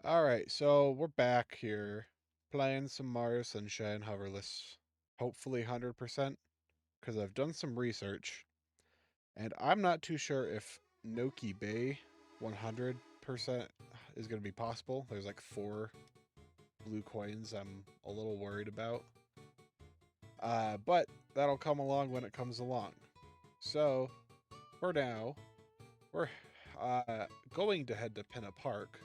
Alright, so we're back here playing some Mario Sunshine Hoverless. Hopefully 100%, because I've done some research, and I'm not too sure if Noki Bay 100% is going to be possible. There's like 4 blue coins I'm a little worried about. But that'll come along when it comes along. So, for now, we're going to head to Pinna Park,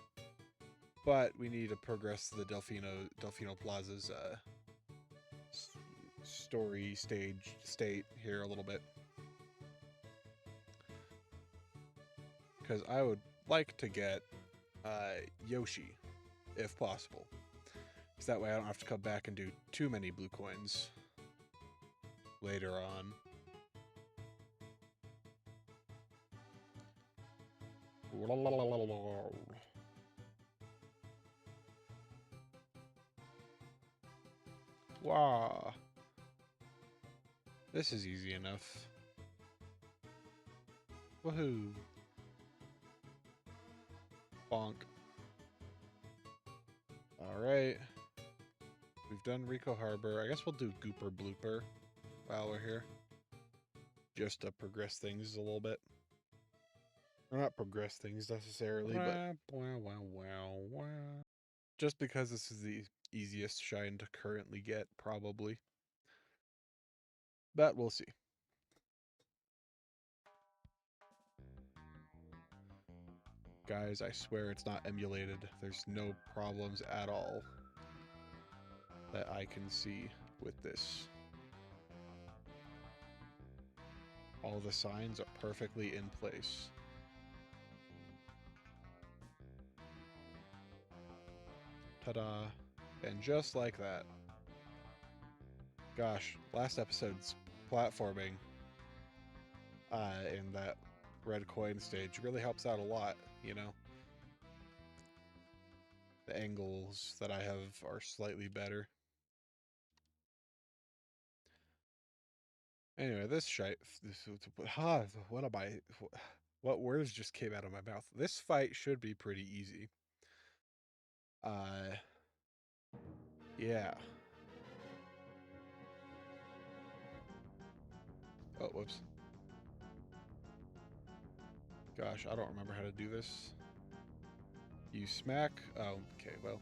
but we need to progress the Delfino Plaza's story state here a little bit, because I would like to get Yoshi if possible, because that way I don't have to come back and do too many blue coins later on. Wow, this is easy enough. Woohoo! Bonk. Alright. We've done Rico Harbor. I guess we'll do Gooper Blooper while we're here. Just to progress things a little bit. Or not progress things necessarily, but just because this is the easiest shine to currently get, probably. But we'll see. Guys, I swear it's not emulated. There's no problems at all that I can see with this. All the signs are perfectly in place. Ta-da. And just like that. Gosh, last episode's platforming in that red coin stage really helps out a lot, you know? The angles that I have are slightly better. Anyway, what words just came out of my mouth? This fight should be pretty easy. Yeah. Oh, whoops. Gosh, I don't remember how to do this. You smack. Oh, okay, well.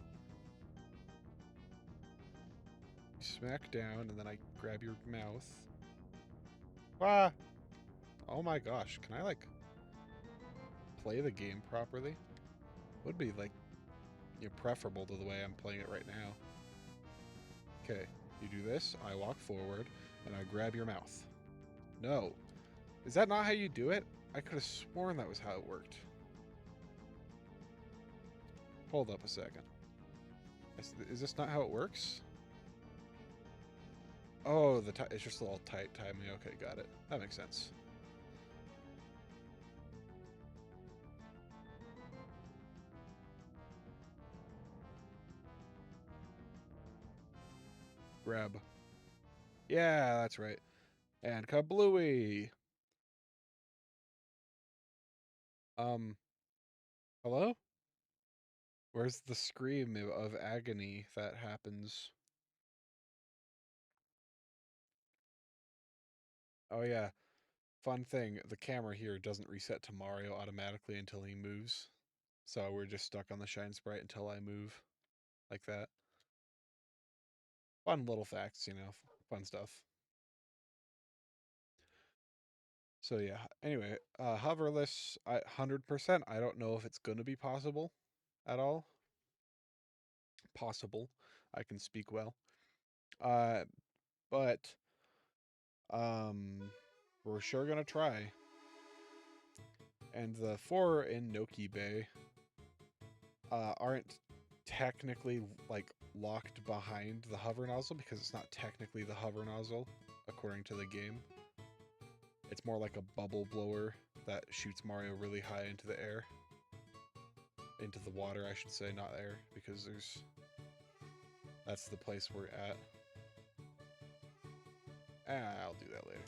You smack down, and then I grab your mouth. Ah! Oh my gosh, can I, like, play the game properly? Would be, like, preferable to the way I'm playing it right now. Okay, you do this, I walk forward, and I grab your mouth. No. Is that not how you do it? I could have sworn that was how it worked. Hold up a second. Is this not how it works? Oh, it's just a little tight timing. Okay, got it. That makes sense. Grab. Yeah, that's right. And kablooey. Hello? Where's the scream of agony that happens? Oh yeah, fun thing, the camera here doesn't reset to Mario automatically until he moves. So we're just stuck on the shine sprite until I move. Like that. Fun little facts, you know, fun stuff. So yeah, anyway, hoverless, 100%. I don't know if it's going to be possible at all. Possible. I can speak well. But we're sure going to try. And the 4 in Noki Bay aren't technically, like, locked behind the hover nozzle because it's not technically the hover nozzle, according to the game. It's more like a bubble blower that shoots Mario really high into the air. Into the water, I should say, not air, because that's the place we're at. I'll do that later.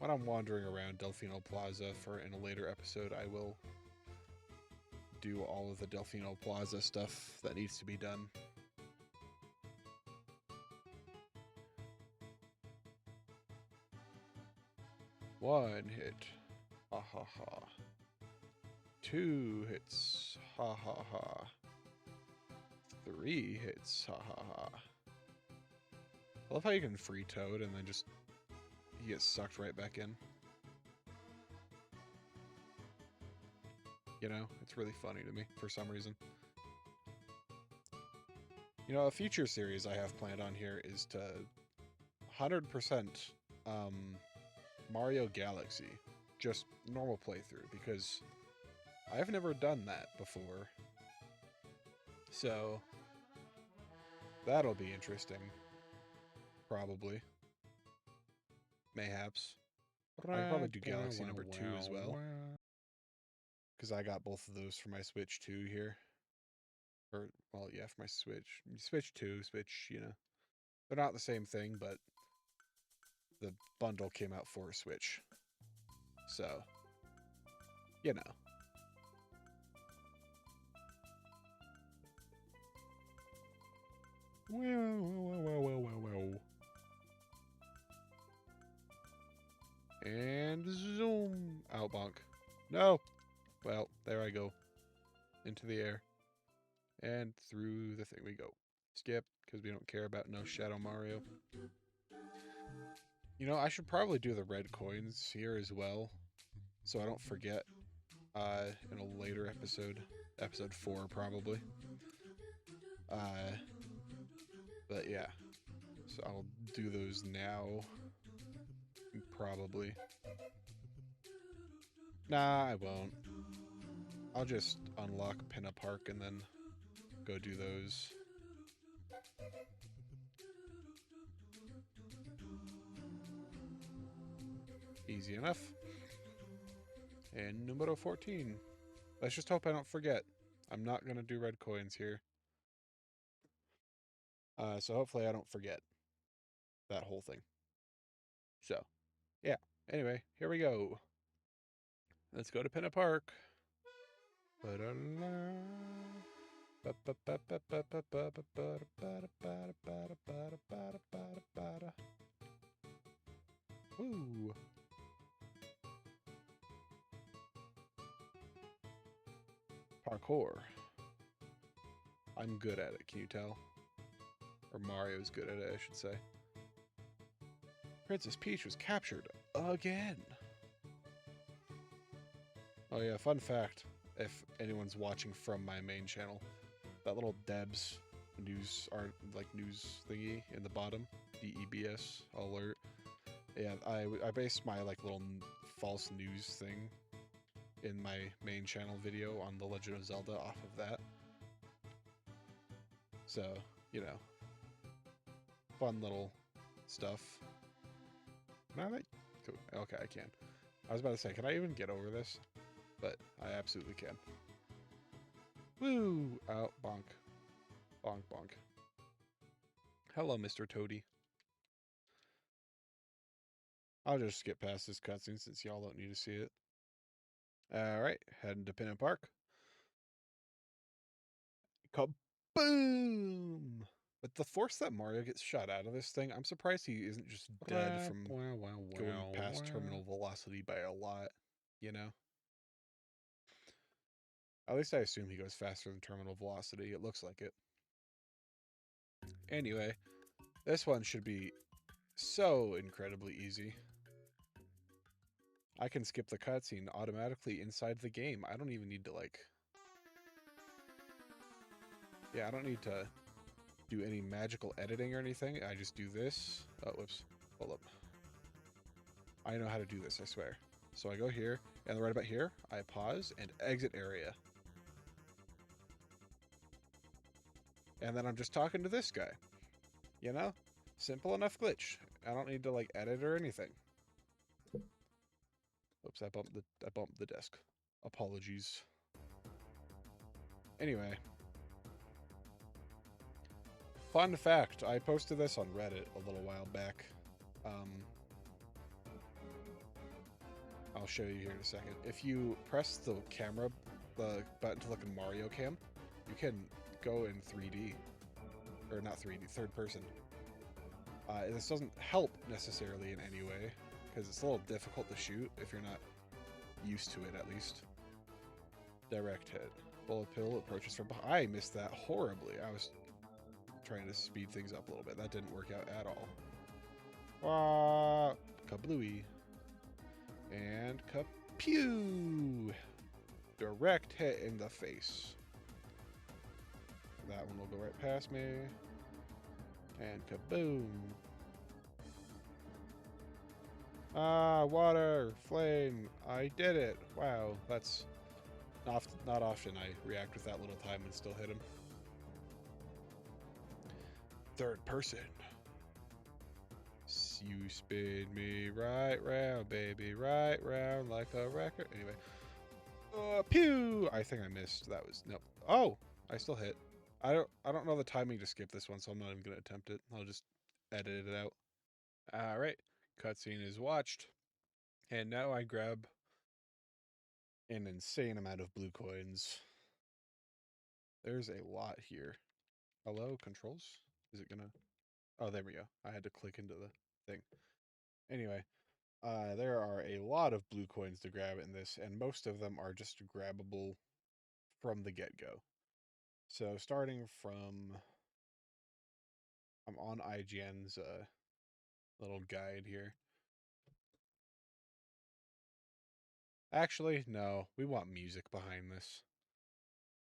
When I'm wandering around Delfino Plaza in a later episode, I will do all of the Delfino Plaza stuff that needs to be done. One hit. Ha ha ha. 2 hits. Ha ha ha. 3 hits. Ha ha ha. I love how you can free Toad and then just he gets sucked right back in. You know, it's really funny to me for some reason. You know, a future series I have planned on here is to 100% Mario Galaxy. Just normal playthrough, because I've never done that before. So, that'll be interesting. Probably. Mayhaps. I could probably do Galaxy number 2 as well. Because I got both of those for my Switch 2 here. Or, well, yeah, for my Switch. Switch 2, Switch, you know. They're not the same thing, but the bundle came out for a Switch. So, you know. Well. And zoom. Out bonk. No. Well, there I go. Into the air. And through the thing we go. Skip, because we don't care about no Shadow Mario. You know, I should probably do the red coins here as well, so I don't forget in a later episode. Episode 4, probably. But yeah. So I'll do those now. Probably. Nah, I won't. I'll just unlock Pinna Park and then go do those. Easy enough. And numero 14. Let's just hope I don't forget. I'm not going to do red coins here. So hopefully I don't forget that whole thing. So, yeah. Anyway, here we go. Let's go to Pinna Park. Woo. Parkour. I'm good at it, can you tell? Or Mario's good at it, I should say. Princess Peach was captured again. Oh yeah, fun fact, if anyone's watching from my main channel, that little Debs news thingy in the bottom, DEBS alert. Yeah, I based my like little false news thing in my main channel video on The Legend of Zelda off of that. So, you know, fun little stuff. Can I like... Okay, I can. I was about to say, can I even get over this? But I absolutely can. Woo! Out, bonk. Bonk, bonk. Hello, Mr. Toady. I'll just skip past this cutscene since y'all don't need to see it. Alright, heading to Pinna Park. Kaboom! With the force that Mario gets shot out of this thing, I'm surprised he isn't just dead from going past terminal velocity by a lot, you know? At least I assume he goes faster than terminal velocity. It looks like it. Anyway, this one should be so incredibly easy. I can skip the cutscene automatically inside the game. I don't even need to, like... Yeah, I don't need to do any magical editing or anything. I just do this. Oh, whoops. Hold up. I know how to do this, I swear. So I go here, and right about here, I pause and exit area. And then I'm just talking to this guy. You know? Simple enough glitch. I don't need to, like, edit or anything. Oops, I bumped the desk. Apologies. Anyway. Fun fact, I posted this on Reddit a little while back. I'll show you here in a second. If you press the camera the button to look in Mario Cam, you can go in 3D. Or not 3D, third person. This doesn't help necessarily in any way, because it's a little difficult to shoot if you're not used to it, at least. Direct hit. Bullet pill approaches from behind. I missed that horribly. I was trying to speed things up a little bit. That didn't work out at all. Kablooey. And kapew! Direct hit in the face. That one will go right past me. And kaboom. Water, flame, I did it. Wow, that's not often I react with that little time and still hit him. Third person. You spin me right round, baby, right round like a record. Anyway. Pew! I think I missed. That was, nope. Oh, I still hit. I don't know the timing to skip this one, so I'm not even going to attempt it. I'll just edit it out. Alright, cutscene is watched. And now I grab an insane amount of blue coins. There's a lot here. Hello, controls? Is it gonna... Oh, there we go. I had to click into the thing. Anyway, there are a lot of blue coins to grab in this, and most of them are just grabbable from the get-go. So starting from... I'm on IGN's little guide here. Actually, no. We want music behind this.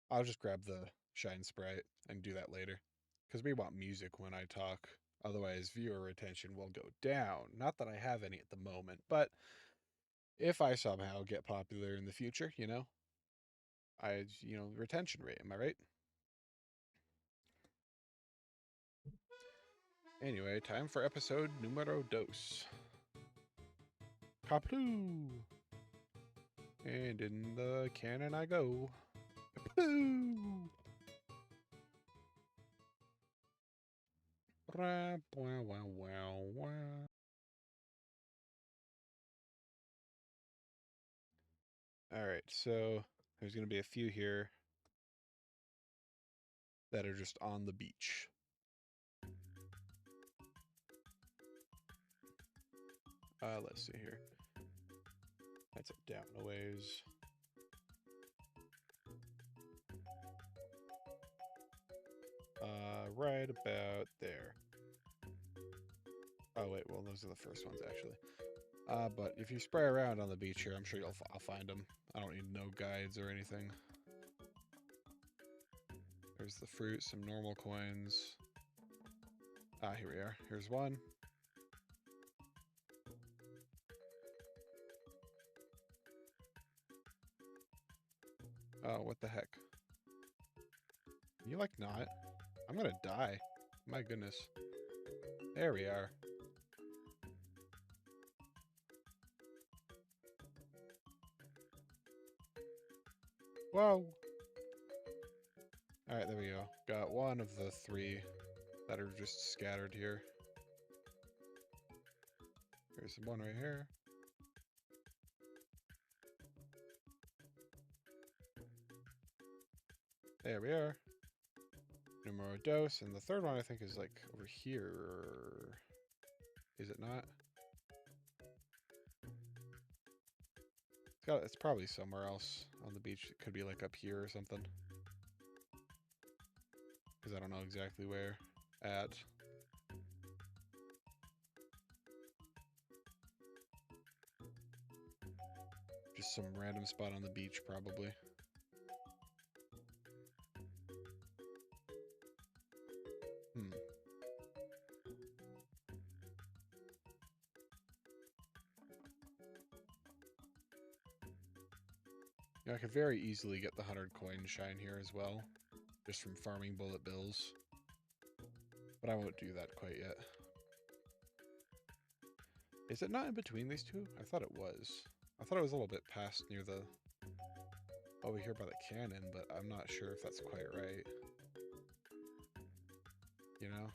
I'll just grab the Shine Sprite and do that later. Because we want music when I talk. Otherwise, viewer retention will go down. Not that I have any at the moment, but if I somehow get popular in the future, you know, retention rate, am I right? Anyway, time for episode numero dos. Kaploo! And in the cannon I go. Kaploo! Alright, so there's going to be a few here that are just on the beach. Let's see here. That's it down a ways. Right about there. Oh wait, well those are the first ones actually. But if you spray around on the beach here, I'm sure I'll find them. I don't need no guides or anything. There's the fruit, some normal coins. Here we are. Here's one. Oh, what the heck? You like not? I'm gonna die. My goodness. There we are. Whoa! Alright, there we go. Got one of the three that are just scattered here. There's one right here. There we are. Numero dos, and the third one I think is like over here. Is it not? It's probably somewhere else on the beach. It could be like up here or something. Because I don't know exactly where at. Just some random spot on the beach, probably. I could very easily get the 100 coin shine here as well, just from farming bullet bills. But I won't do that quite yet. Is it not in between these two? I thought it was. I thought it was a little bit past near the... over here by the cannon, but I'm not sure if that's quite right. You know?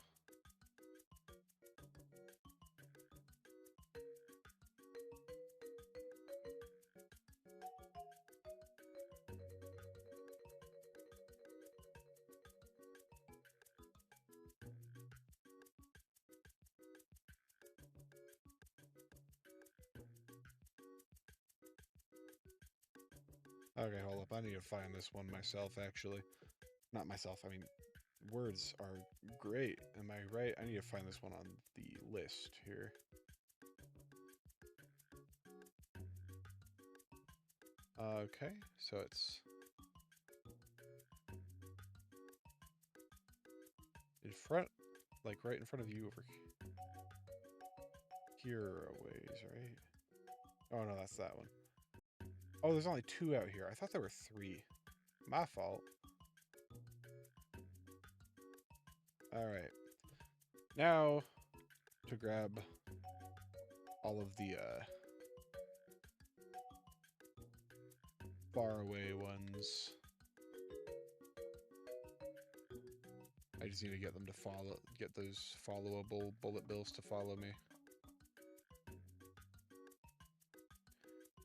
Okay, hold up. I need to find this one myself, actually. Not myself, I mean, words are great. Am I right? I need to find this one on the list here. Okay, so it's in front, like right in front of you over here a ways, right? Oh no, that's that one. Oh, there's only 2 out here. I thought there were 3. My fault. Alright. Now, to grab all of the far away ones. I just need to get them to get those followable bullet bills to follow me.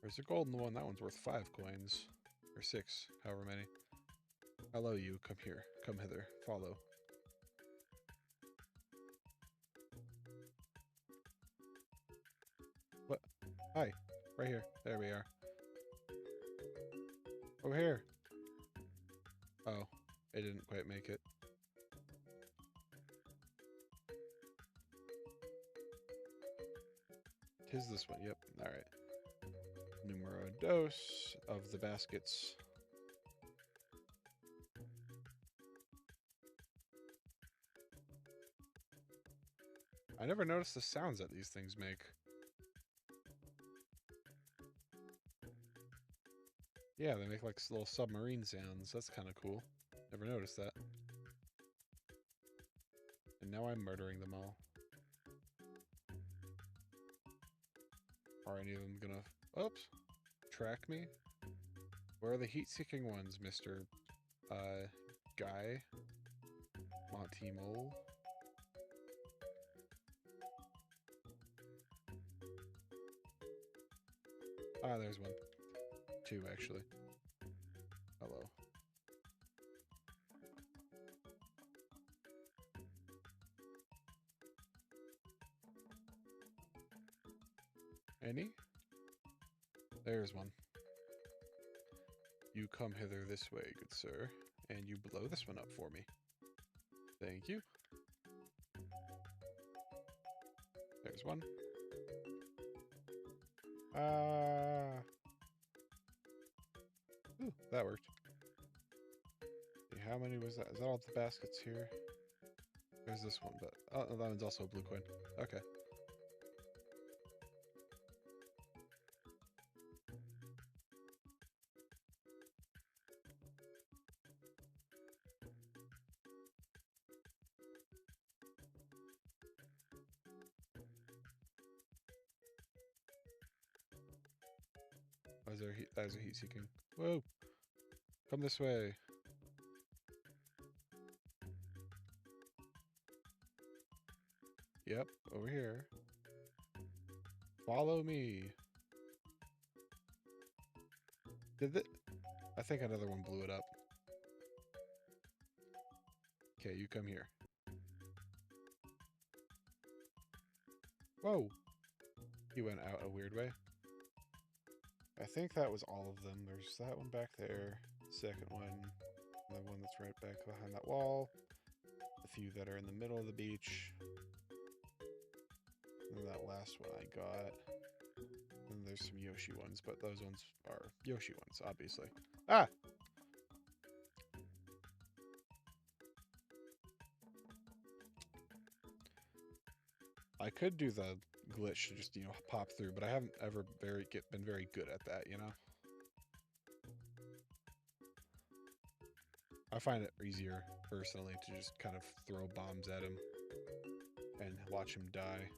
Where's the golden one? That one's worth 5 coins. Or 6, however many. Hello, you. Come here. Come hither. Follow. What? Hi. Right here. There we are. Over here. Oh, it didn't quite make it. Tis this one. Yep. Alright. Numero dos of the baskets. I never noticed the sounds that these things make. Yeah, they make like little submarine sounds. That's kind of cool. Never noticed that. And now I'm murdering them all. Are any of them gonna... Oops. Track me? Where are the heat-seeking ones, Mr. Guy? Monty Mole? Ah, there's one. 2, actually. Hello. Any? There's one. You come hither this way, good sir, and you blow this one up for me. Thank you. There's one. Ooh, that worked. How many was that? Is that all the baskets here? There's this one, but... Oh, that one's also a blue coin. Okay. That is a heat seeking. Whoa! Come this way. Yep, over here. Follow me. Did it? I think another one blew it up. Okay, you come here. Whoa! He went out a weird way. I think that was all of them. There's that one back there, second one, the one that's right back behind that wall, a few that are in the middle of the beach, and that last one I got. And there's some Yoshi ones, but those ones are Yoshi ones, obviously. Ah! I could do the glitch to just, pop through, but I haven't ever been very good at that, I find it easier, personally, to just kind of throw bombs at him and watch him die.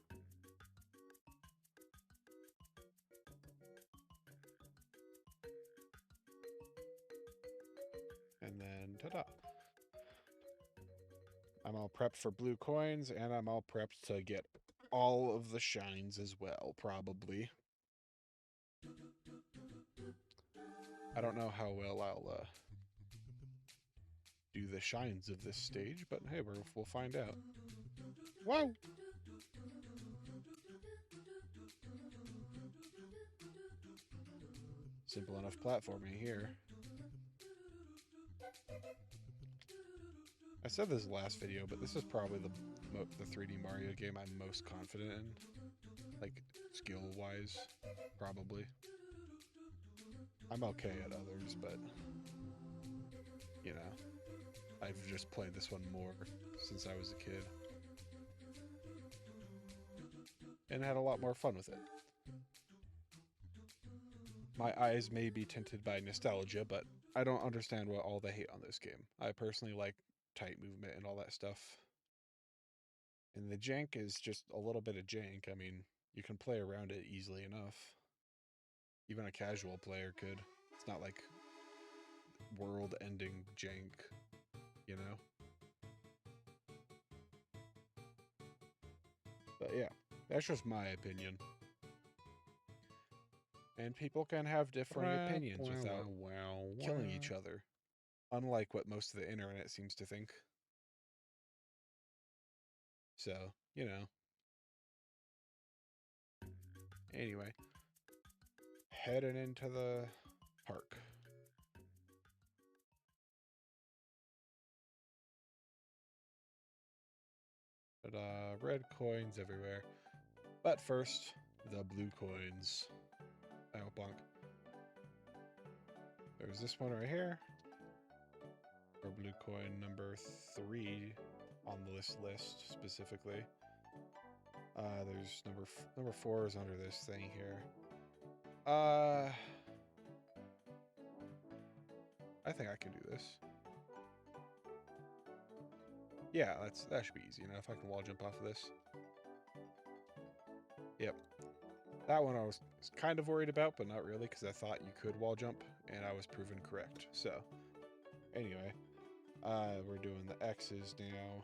And then, ta-da! I'm all prepped for blue coins, and I'm all prepped to get all of the shines as well, probably. I don't know how well I'll do the shines of this stage, but hey, we'll find out. Whoa! Simple enough platforming here. I said this last video, but this is probably the 3D Mario game I'm most confident in. Like, skill-wise, probably. I'm okay at others, but, you know, I've just played this one more since I was a kid. And had a lot more fun with it. My eyes may be tinted by nostalgia, but I don't understand what all the hate on this game. I personally like tight movement and all that stuff. And the jank is just a little bit of jank. I mean, you can play around it easily enough. Even a casual player could. It's not like world-ending jank, you know? But yeah, that's just my opinion. And people can have differing opinions without killing each other. Unlike what most of the internet seems to think. So, you know. Anyway. Heading into the park. But, red coins everywhere. But first, the blue coins. Oh, bonk. There's this one right here. Or blue coin number 3 on this list specifically. There's number 4 is under this thing here. I think I can do this. Yeah, that should be easy enough. I can wall jump off of this. Yep. That one I was kind of worried about, but not really, because I thought you could wall jump, and I was proven correct. So, anyway, we're doing the X's now.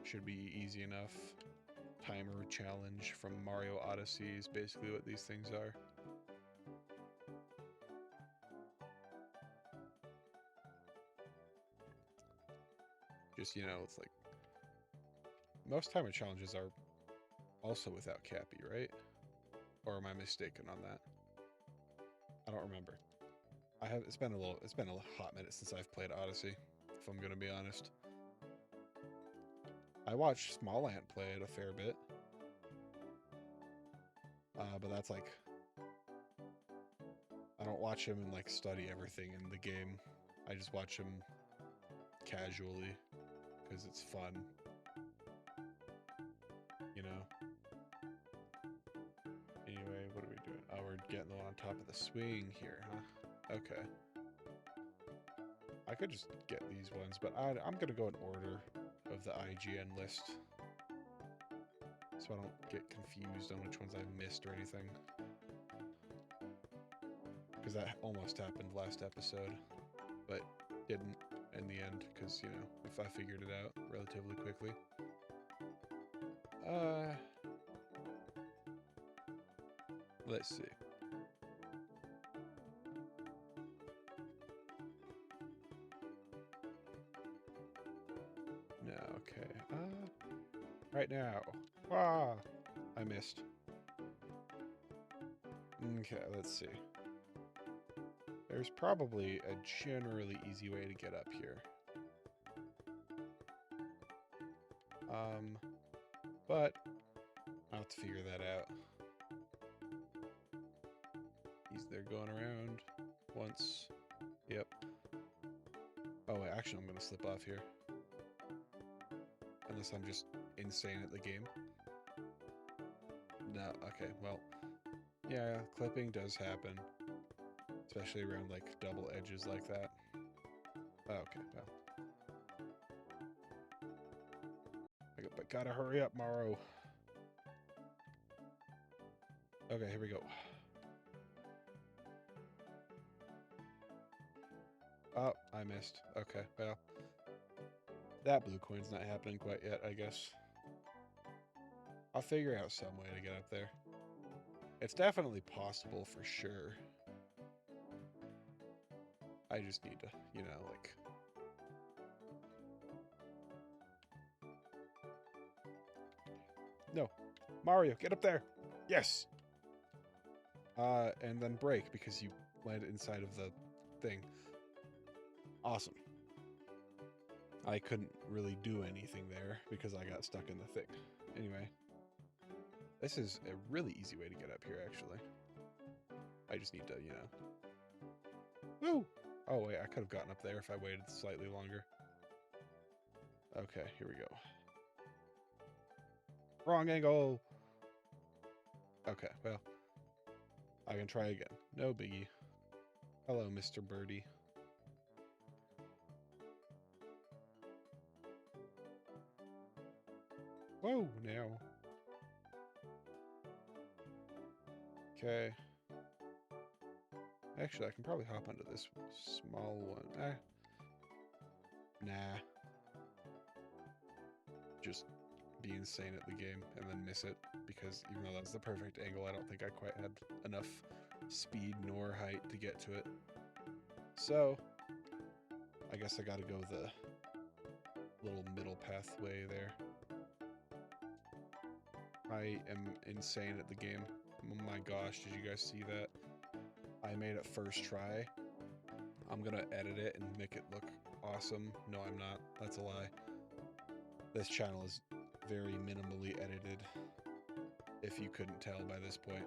Should be easy enough. Timer challenge from Mario Odyssey is basically what these things are. Just, you know, it's like most timer challenges are also without Cappy, right? Or am I mistaken on that? I don't remember. It's been a hot minute since I've played Odyssey, if I'm gonna be honest. I watched Small Ant play it a fair bit. But that's like, I don't watch him and like study everything in the game. I just watch him casually because it's fun. You know? Anyway, what are we doing? Oh, we're getting the one on top of the swing here, huh? Okay. I could just get these ones, but I'm gonna go in order of the IGN list, so I don't get confused on which ones I missed or anything. Because that almost happened last episode, but didn't in the end, because, you know, if I figured it out relatively quickly. Let's see. No, okay. Right now. Ah! I missed. Okay, let's see. There's probably a generally easy way to get up here. But I'll have to figure that out. They're going around once. Yep. Oh, wait, actually, I'm going to slip off here. Unless I'm just insane at the game. No, okay, well. Yeah, clipping does happen. Especially around, like, double edges like that. Oh, okay, well. But gotta hurry up, Morrow. Okay, here we go. Oh, I missed. Okay, well. That blue coin's not happening quite yet, I guess. I'll figure out some way to get up there. It's definitely possible for sure. I just need to, you know, like... No. Mario, get up there! Yes! And then break, because you landed inside of the thing. Awesome. I couldn't really do anything there because I got stuck in the thing. Anyway, this is a really easy way to get up here, actually. I just need to, you know... Woo! Oh, wait, I could have gotten up there if I waited slightly longer. Okay, here we go. Wrong angle! Okay, well, I can try again. No biggie. Hello, Mr. Birdie. Whoa, now. Okay. Actually, I can probably hop onto this small one. Nah. Just be insane at the game and then miss it, because even though that's the perfect angle, I don't think I quite had enough speed nor height to get to it. So, I guess I gotta go the little middle pathway there. I am insane at the game. Oh my gosh, did you guys see that? I made it first try. I'm gonna edit it and make it look awesome. No, I'm not. That's a lie. This channel is very minimally edited, if you couldn't tell by this point.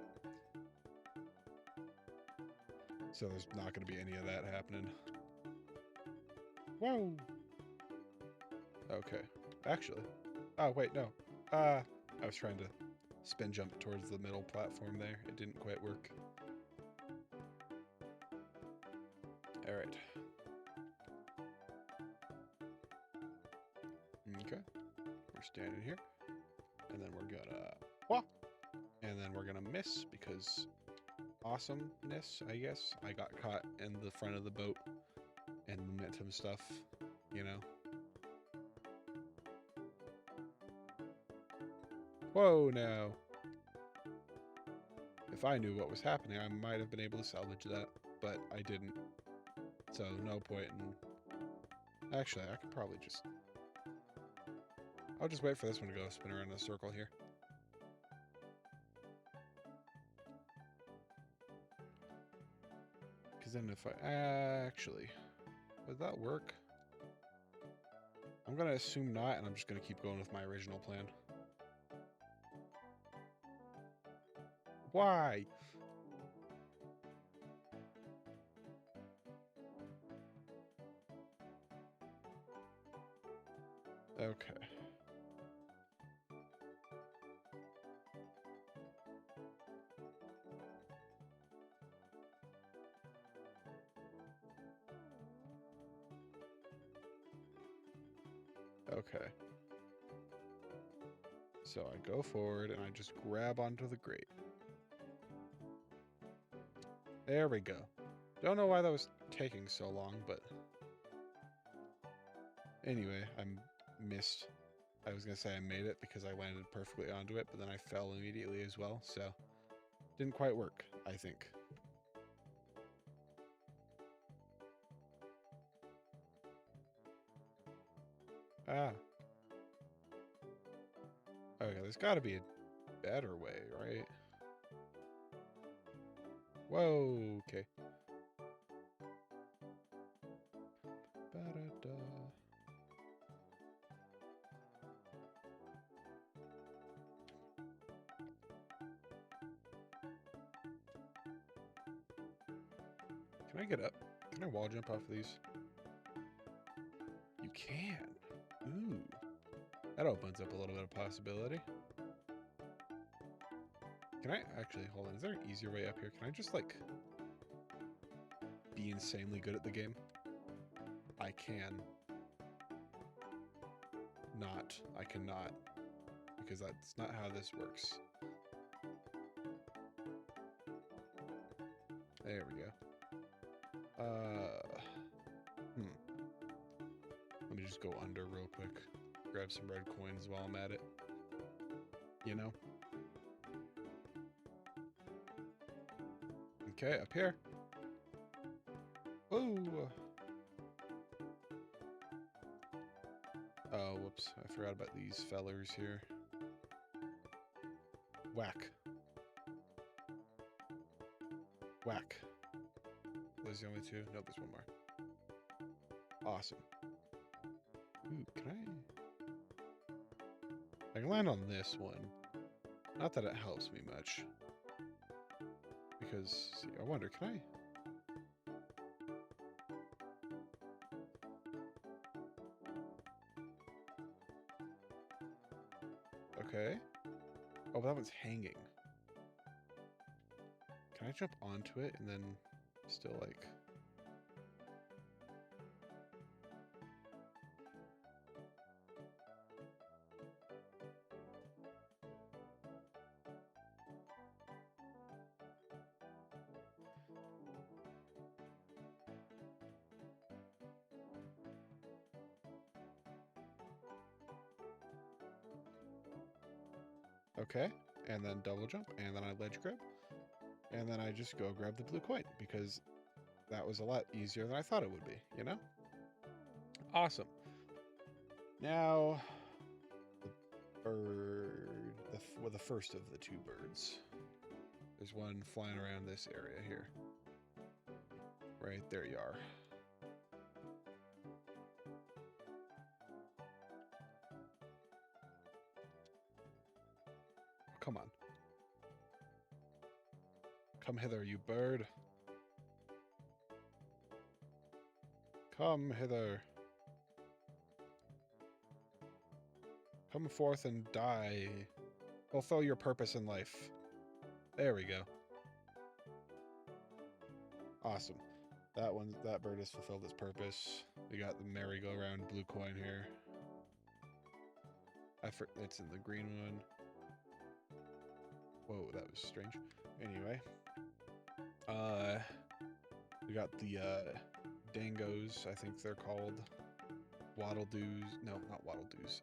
So there's not gonna be any of that happening. Whoa! Okay. Actually. Oh, wait, no. I was trying to spin jump towards the middle platform there. It didn't quite work. Alright. Okay. We're standing here. And then we're gonna... Wah! And then we're gonna miss because... Awesomeness, I guess. I got caught in the front of the boat. And momentum stuff, you know. Whoa, now. If I knew what was happening, I might have been able to salvage that, but I didn't. So, no point in... Actually, I could probably just... I'll just wait for this one to go spin around in a circle here. Because then if I... Actually, would that work? I'm going to assume not, and I'm just going to keep going with my original plan. Why? Okay. Okay. So I go forward and I just grab onto the grate. There we go. Don't know why that was taking so long, but... Anyway, I missed. I was going to say I made it because I landed perfectly onto it, but then I fell immediately as well, so... Didn't quite work, I think. Ah. Okay, there's got to be a better way, right? Whoa, okay. Ba-da-da. Can I get up? Can I wall jump off of these? You can. Ooh. That opens up a little bit of possibility. Can I actually, hold on, is there an easier way up here? Can I just, like, be insanely good at the game? I can. Not. I cannot. Because that's not how this works. There we go. Let me just go under real quick. Grab some red coins while I'm at it. You know? Okay, up here. Ooh! Oh, whoops. I forgot about these fellers here. Whack. Whack. Those the only two? No, there's one more. Awesome. Ooh, I can land on this one. Not that it helps me much. Because, see, I wonder, can I? Okay. Oh, but that one's hanging. Can I jump onto it and then still, like... Okay, and then double jump, and then I ledge grab, and then I just go grab the blue coin, because that was a lot easier than I thought it would be, you know? Awesome. Now, the bird, well, the first of the two birds. There's one flying around this area here. Right, there you are. Come on. Come hither, you bird. Come hither. Come forth and die. Fulfill your purpose in life. There we go. Awesome. That bird has fulfilled its purpose. We got the merry-go-round blue coin here. It's in the green one. Whoa, that was strange. Anyway. We got the dangos, I think they're called. Waddle doos. No, not waddle doos.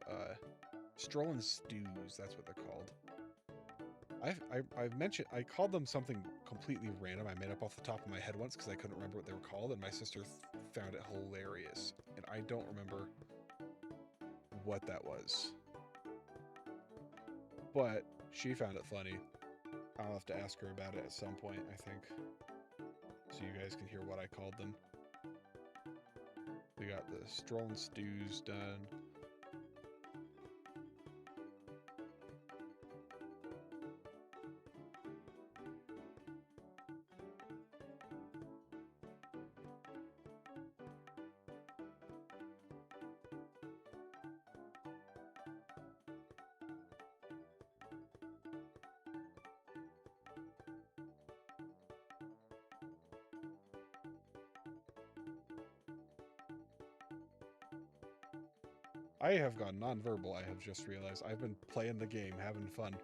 Strolling stews, that's what they're called. I've mentioned, I called them something completely random I made up off the top of my head once because I couldn't remember what they were called, and my sister found it hilarious. And I don't remember what that was. But she found it funny. I'll have to ask her about it at some point, I think. So you guys can hear what I called them. We got the strolling stews done. I have gone nonverbal, I have just realized. I've been playing the game, having fun.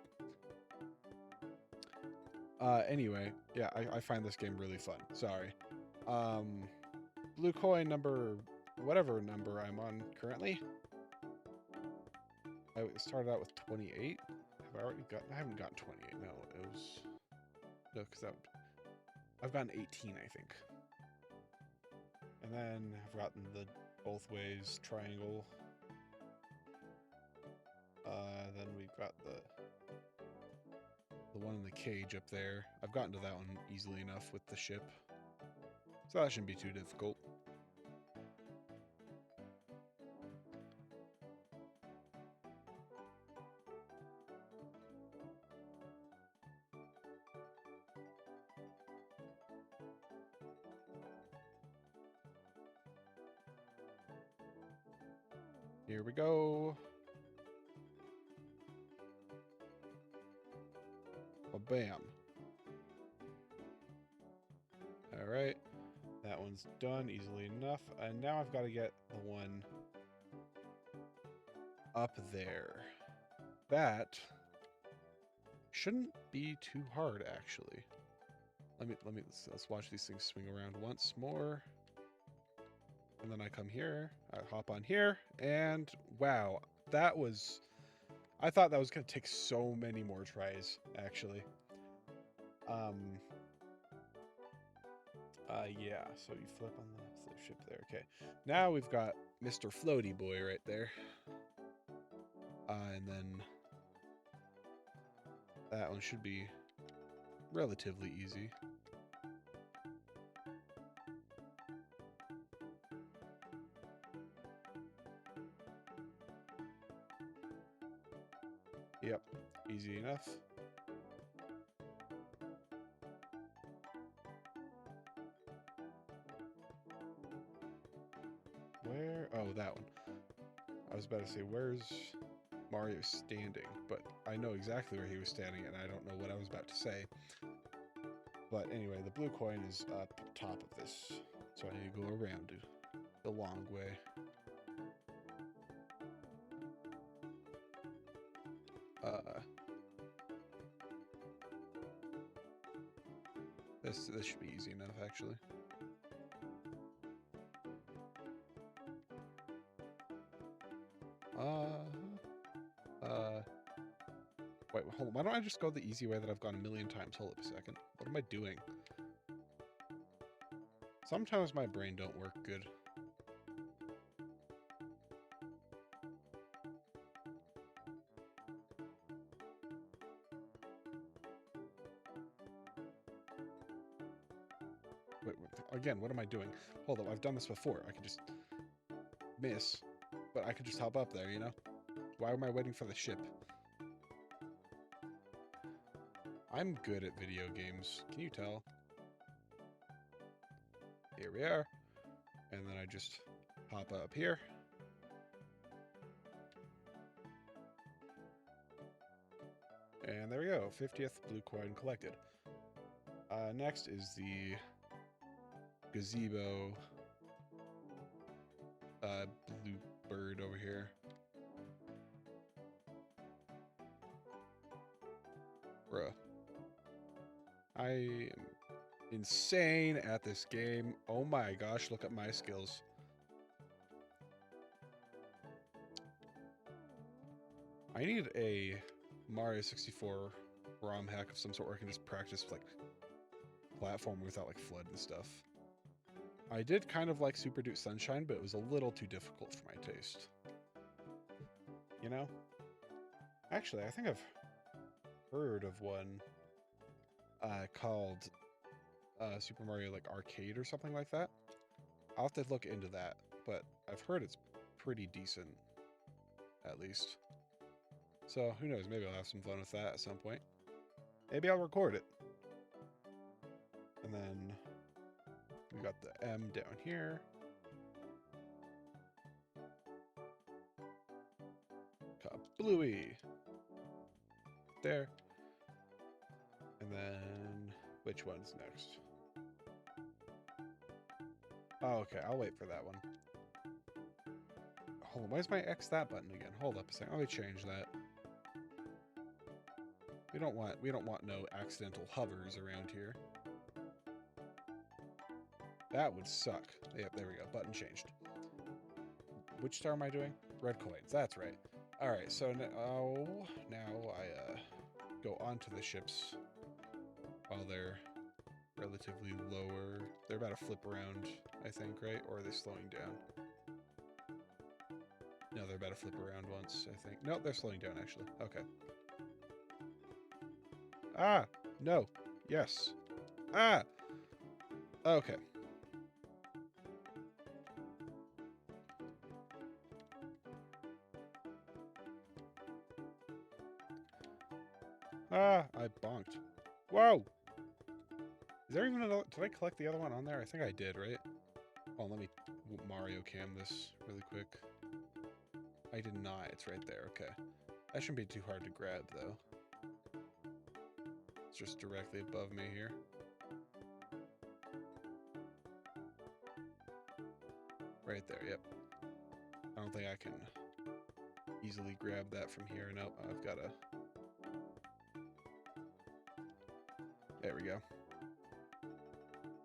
Anyway, yeah, I find this game really fun. Sorry. Blue coin number... whatever number I'm on currently. I started out with 28. Have I already got... I haven't gotten 28. No, it was... No, because I've gotten 18, I think. And then I've gotten the both ways triangle. Then we've got the one in the cage up there. I've gotten to that one easily enough with the ship. So that shouldn't be too difficult. Here we go. Oh, bam. Alright. That one's done easily enough. And now I've got to get the one up there. That shouldn't be too hard, actually. Let's watch these things swing around once more. And then I come here, I hop on here, and wow, that was... I thought that was going to take so many more tries, actually. Yeah, so you flip on the ship there. Okay, now we've got Mr. Floaty Boy right there. And then that one should be relatively easy. Yep, easy enough. Where? Oh, that one. I was about to say, where's Mario standing? But I know exactly where he was standing, and I don't know what I was about to say. But anyway, the blue coin is up top of this, so I need to go around the long way. This should be easy enough, actually. Wait, hold on. Why don't I just go the easy way that I've gone a million times? Hold up a second. What am I doing? Sometimes my brain don't work good. Wait, again, what am I doing? Hold up, I've done this before. I could just miss, but I could just hop up there, you know? Why am I waiting for the ship? I'm good at video games. Can you tell? Here we are. And then I just hop up here. And there we go. 50th blue coin collected. Next is the gazebo blue bird over here. Bruh. I am insane at this game. Oh my gosh, look at my skills. I need a Mario 64 ROM hack of some sort where I can just practice like platform without like FLUDD and stuff. I did kind of like Super Duke Sunshine, but it was a little too difficult for my taste. You know? Actually, I think I've heard of one called Super Mario like Arcade or something like that. I'll have to look into that, but I've heard it's pretty decent, at least. So who knows, maybe I'll have some fun with that at some point. Maybe I'll record it. And then we got the M down here. Kablooey! There. And then, which one's next? Oh, okay, I'll wait for that one. Hold on, why is my X that button again? Hold up a second, let me change that. We don't want no accidental hovers around here. That would suck. Yep, there we go. Button changed. Which star am I doing? Red coins. That's right. All right, so now I go onto the ships while they're relatively lower. They're about to flip around, I think, right? Or are they slowing down? No, they're about to flip around once, I think. No, they're slowing down, actually. Okay. Ah! No. Yes. Ah! Okay. Ah! I bonked. Whoa! Is there even another... Did I collect the other one on there? I think I did, right? Oh, let me Mario cam this really quick. I did not. It's right there. Okay. That shouldn't be too hard to grab, though. It's just directly above me here. Right there, yep. I don't think I can easily grab that from here. Nope, I've got to... There we go.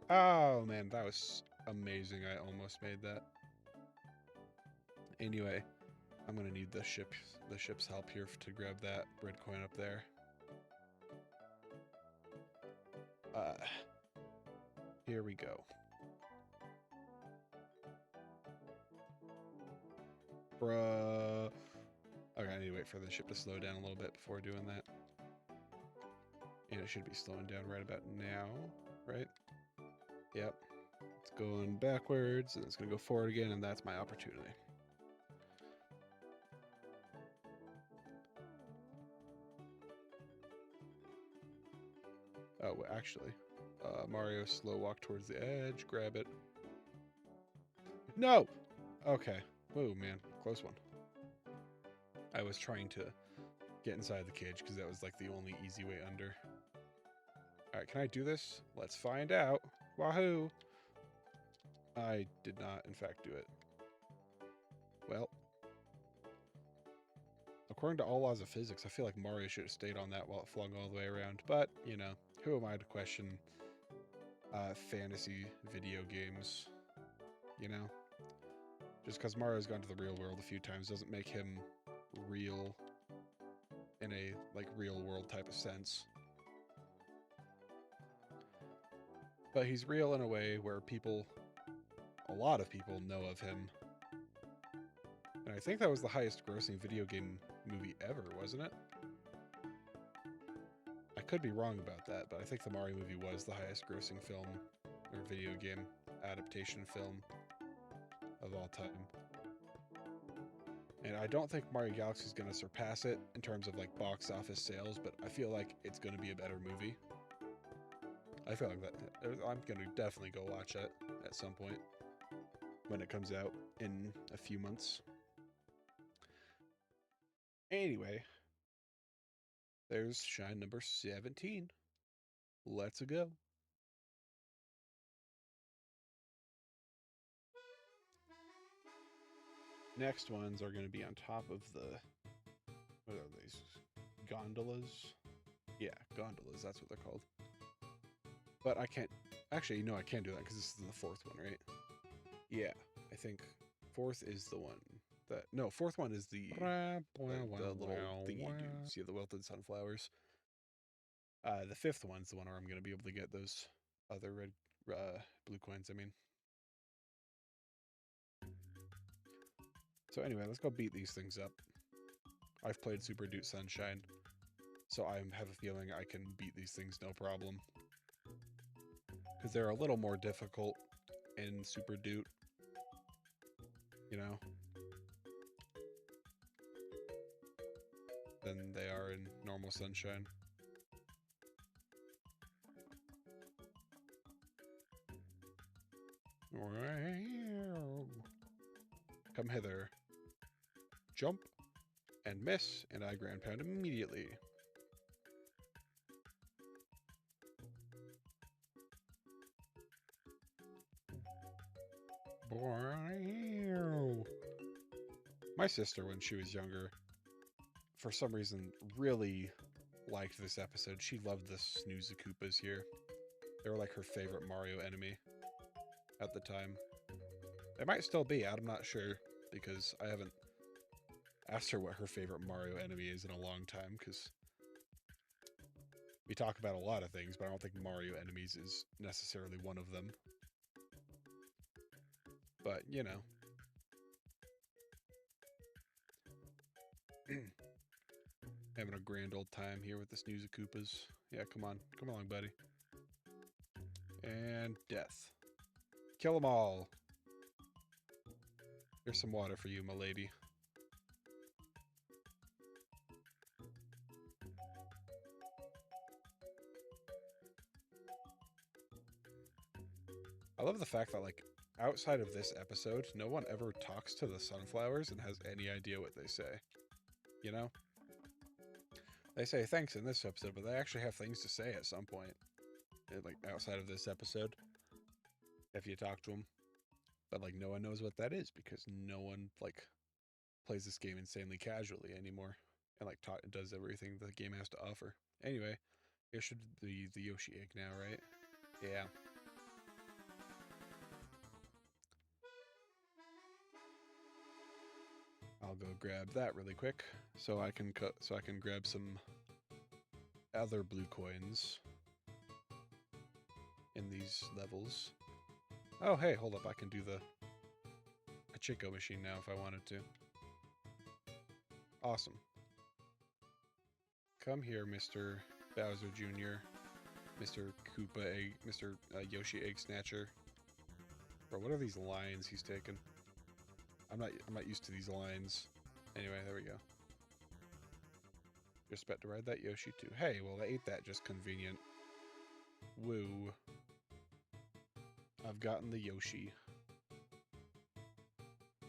Oh, man, that was amazing. I almost made that. Anyway, I'm going to need the ship's help here to grab that red coin up there. Here we go. Bruh. Okay, I need to wait for the ship to slow down a little bit before doing that. And it should be slowing down right about now, right? Yep. It's going backwards, and it's going to go forward again, and that's my opportunity. Oh, well, actually. Mario, slow walk towards the edge. Grab it. No! Okay. Oh, man. Close one. I was trying to get inside the cage because that was like the only easy way under. Alright, can I do this? Let's find out. Wahoo! I did not, in fact, do it. Well, according to all laws of physics, I feel like Mario should have stayed on that while it flung all the way around. But, you know, who am I to question fantasy video games? You know? Just because Mario's gone to the real world a few times doesn't make him real in a, like, real world type of sense. But he's real in a way where people, a lot of people know of him. And I think that was the highest grossing video game movie ever, wasn't it? I could be wrong about that, but I think the Mario movie was the highest grossing film or video game adaptation film of all time. And I don't think Mario Galaxy is going to surpass it in terms of like box office sales, but I feel like it's going to be a better movie. I feel like that I'm going to definitely go watch it at some point when it comes out in a few months. Anyway, there's shine number 17. Let's go. Next ones are going to be on top of the, what are these? Gondolas? Yeah, gondolas, that's what they're called. But I can't, actually, no, I can't do that because this is the fourth one, right? Yeah, I think fourth is the one that, no, fourth one is the little thingy dudes. See the wilted sunflowers. The fifth one's the one where I'm going to be able to get those other red, blue coins, I mean. So anyway, let's go beat these things up. I've played Super Dude Sunshine, so I have a feeling I can beat these things no problem. Because they're a little more difficult in Super Dude, you know, than they are in normal Sunshine. Come hither. Jump and miss, and I ground pound immediately. My sister, when she was younger, for some reason, really liked this episode. She loved the Snooze-a-Koopas here. They were like her favorite Mario enemy at the time. They might still be, I'm not sure, because I haven't asked her what her favorite Mario enemy is in a long time, because we talk about a lot of things, but I don't think Mario enemies is necessarily one of them. But, you know. Having a grand old time here with the Snooze-a-Koopas. Yeah, come on. Come along, buddy. And death. Kill them all. Here's some water for you, my lady. I love the fact that, like, outside of this episode, no one ever talks to the sunflowers and has any idea what they say. You know? They say thanks in this episode, but they actually have things to say at some point. Like, outside of this episode. If you talk to them. But, like, no one knows what that is because no one, like, plays this game insanely casually anymore. And, like, does everything the game has to offer. Anyway, here should be the Yoshi egg now, right? Yeah. I'll go grab that really quick so I can grab some other blue coins in these levels. Oh, hey, hold up. I can do a Chico machine now if I wanted to. Awesome. Come here, Mr. Bowser Jr., Mr. Koopa Egg, Mr. Yoshi Egg Snatcher. Bro, what are these lines he's taking? I'm not used to these lines. Anyway, there we go. Just about to ride that Yoshi too. Hey, well, I ate that, just convenient. Woo. I've gotten the Yoshi.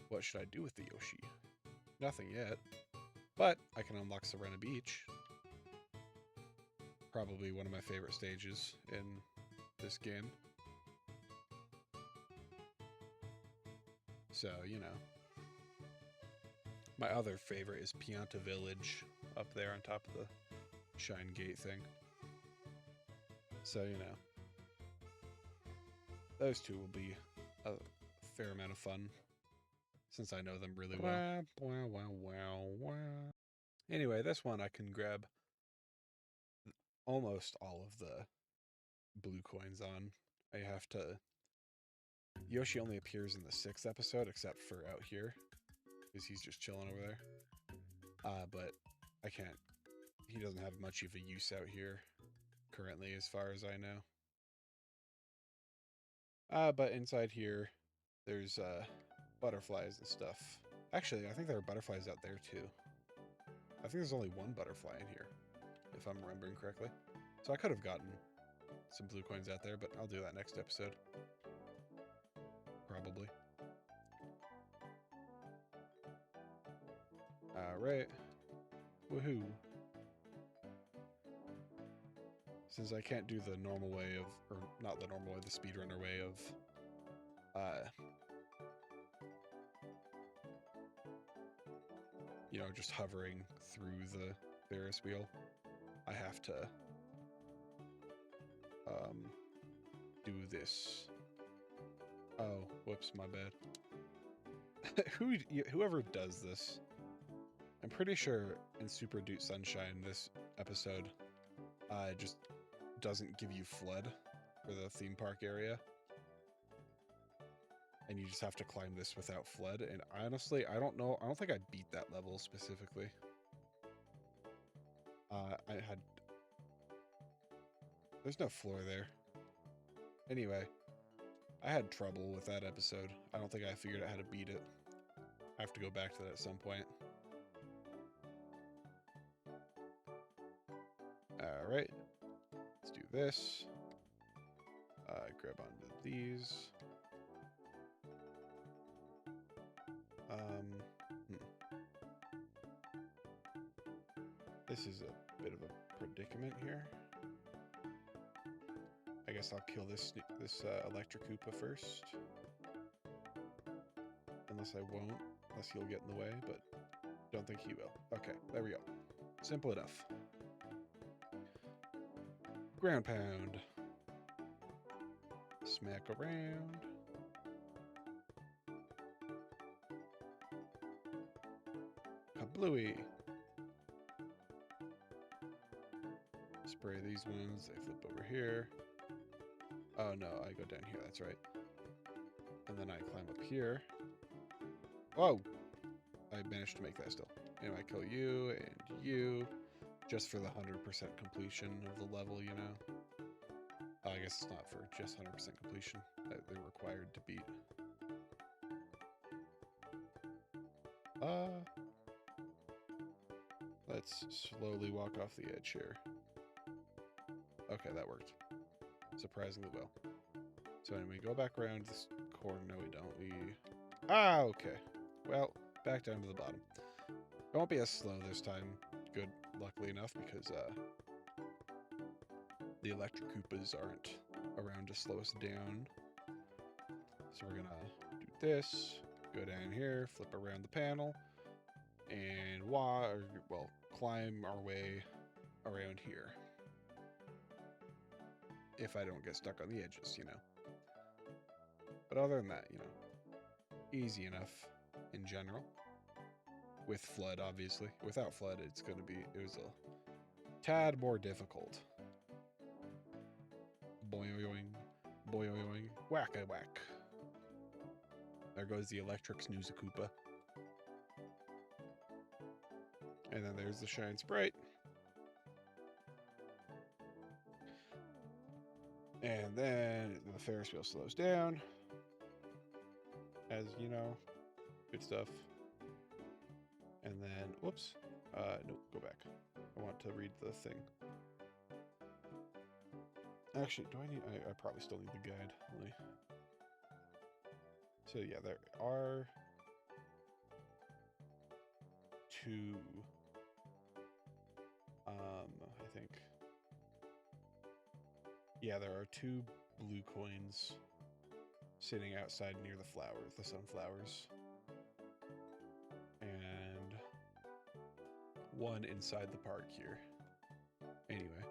What should I do with the Yoshi? Nothing yet. But I can unlock Serena Beach. Probably one of my favorite stages in this game. So, you know. My other favorite is Pianta Village up there on top of the Shine Gate thing. So, you know. Those two will be a fair amount of fun, since I know them really well. Anyway, this one I can grab almost all of the blue coins on. I have to... Yoshi only appears in the 6th episode, except for out here, because he's just chilling over there. But I can't... He doesn't have much of a use out here, currently, as far as I know. But inside here, there's butterflies and stuff. Actually, I think there are butterflies out there too. I think there's only one butterfly in here, if I'm remembering correctly. So I could have gotten some blue coins out there, but I'll do that next episode. Probably. Alright. Woohoo. Since I can't do the normal way of, or not the normal way, the speedrunner way of, you know, just hovering through the Ferris wheel, I have to, do this. Oh, whoops, my bad. Whoever does this, I'm pretty sure in Super Dude Sunshine, this episode, just doesn't give you flood for the theme park area. And you just have to climb this without flood. And honestly, I don't know. I don't think I beat that level specifically. There's no floor there. Anyway, I had trouble with that episode. I don't think I figured out how to beat it. I have to go back to that at some point. Alright. Let's do this. Grab onto these. This is a bit of a predicament here. I guess I'll kill this electric Koopa first. Unless I won't. Unless he'll get in the way, but don't think he will. Okay, there we go. Simple enough. Ground pound. Smack around. Kablooey. Spray these ones, they flip over here. Oh no, I go down here, that's right. And then I climb up here. Whoa! I managed to make that still. Anyway, I kill you and you, just for the 100% completion of the level, you know? I guess it's not for just 100% completion that they're required to beat. Let's slowly walk off the edge here. Okay, that worked. Surprisingly well. So anyway, go back around this corner. No, we don't. Okay. Well, back down to the bottom. It won't be as slow this time. Good, luckily enough, because the electric Koopas aren't around to slow us down. So we're gonna do this, go down here, flip around the panel, and climb our way around here. If I don't get stuck on the edges, you know. But other than that, you know, easy enough in general. With flood, obviously. Without flood, it was a tad more difficult. Boing, boing, whack-a-whack. There goes the electric Snooze-a-Koopa. And then there's the Shine Sprite. And then the Ferris wheel slows down. As you know, good stuff. And then, whoops. Nope, go back. I want to read the thing. Actually, do I need... I probably still need the guide. Let me... So yeah, there are 2... I think... Yeah, there are 2 blue coins sitting outside near the sunflowers. And 1 inside the park here. Anyway.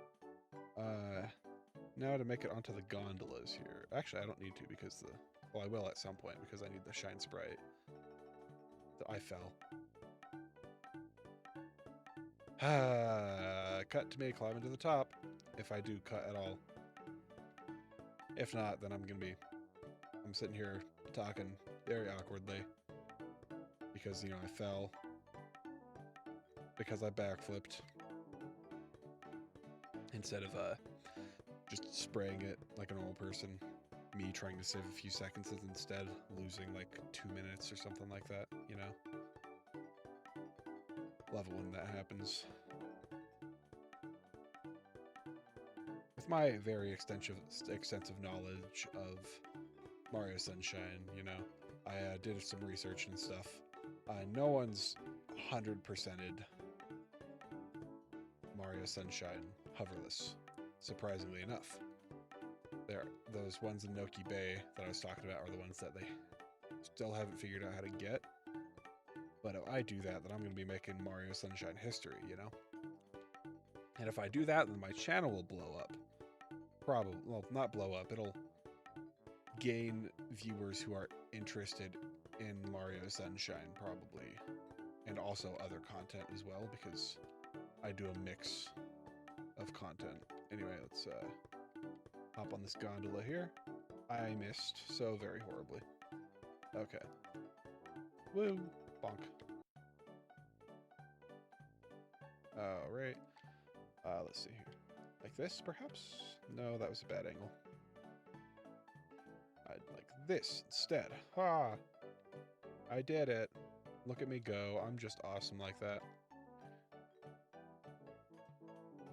Now to make it onto the gondolas here. Actually, I don't need to because the... Well, I will at some point because I need the Shine Sprite. I fell. Cut to me climbing to the top. If I do cut at all. If not, then I'm sitting here talking very awkwardly. Because, you know, I fell. Because I backflipped. Instead of, just spraying it like a normal person. Me trying to save a few seconds instead, losing like 2 minutes or something like that, you know? Love it when that happens. With my very extensive knowledge of Mario Sunshine, you know, I did some research and stuff. No one's 100%ed Mario Sunshine Hoverless, surprisingly enough. Those ones in Noki Bay that I was talking about are the ones that they still haven't figured out how to get. But if I do that, then I'm going to be making Mario Sunshine history, you know? And if I do that, then my channel will blow up. Probably, well, not blow up, it'll gain viewers who are interested in Mario Sunshine, probably. And also other content as well, because I do a mix of content. Anyway, let's hop on this gondola here. I missed so very horribly. Okay. Woo! Bonk. Alright. Let's see here. Like this, perhaps? No, that was a bad angle. I'd like this instead. Ha! I did it. Look at me go. I'm just awesome like that.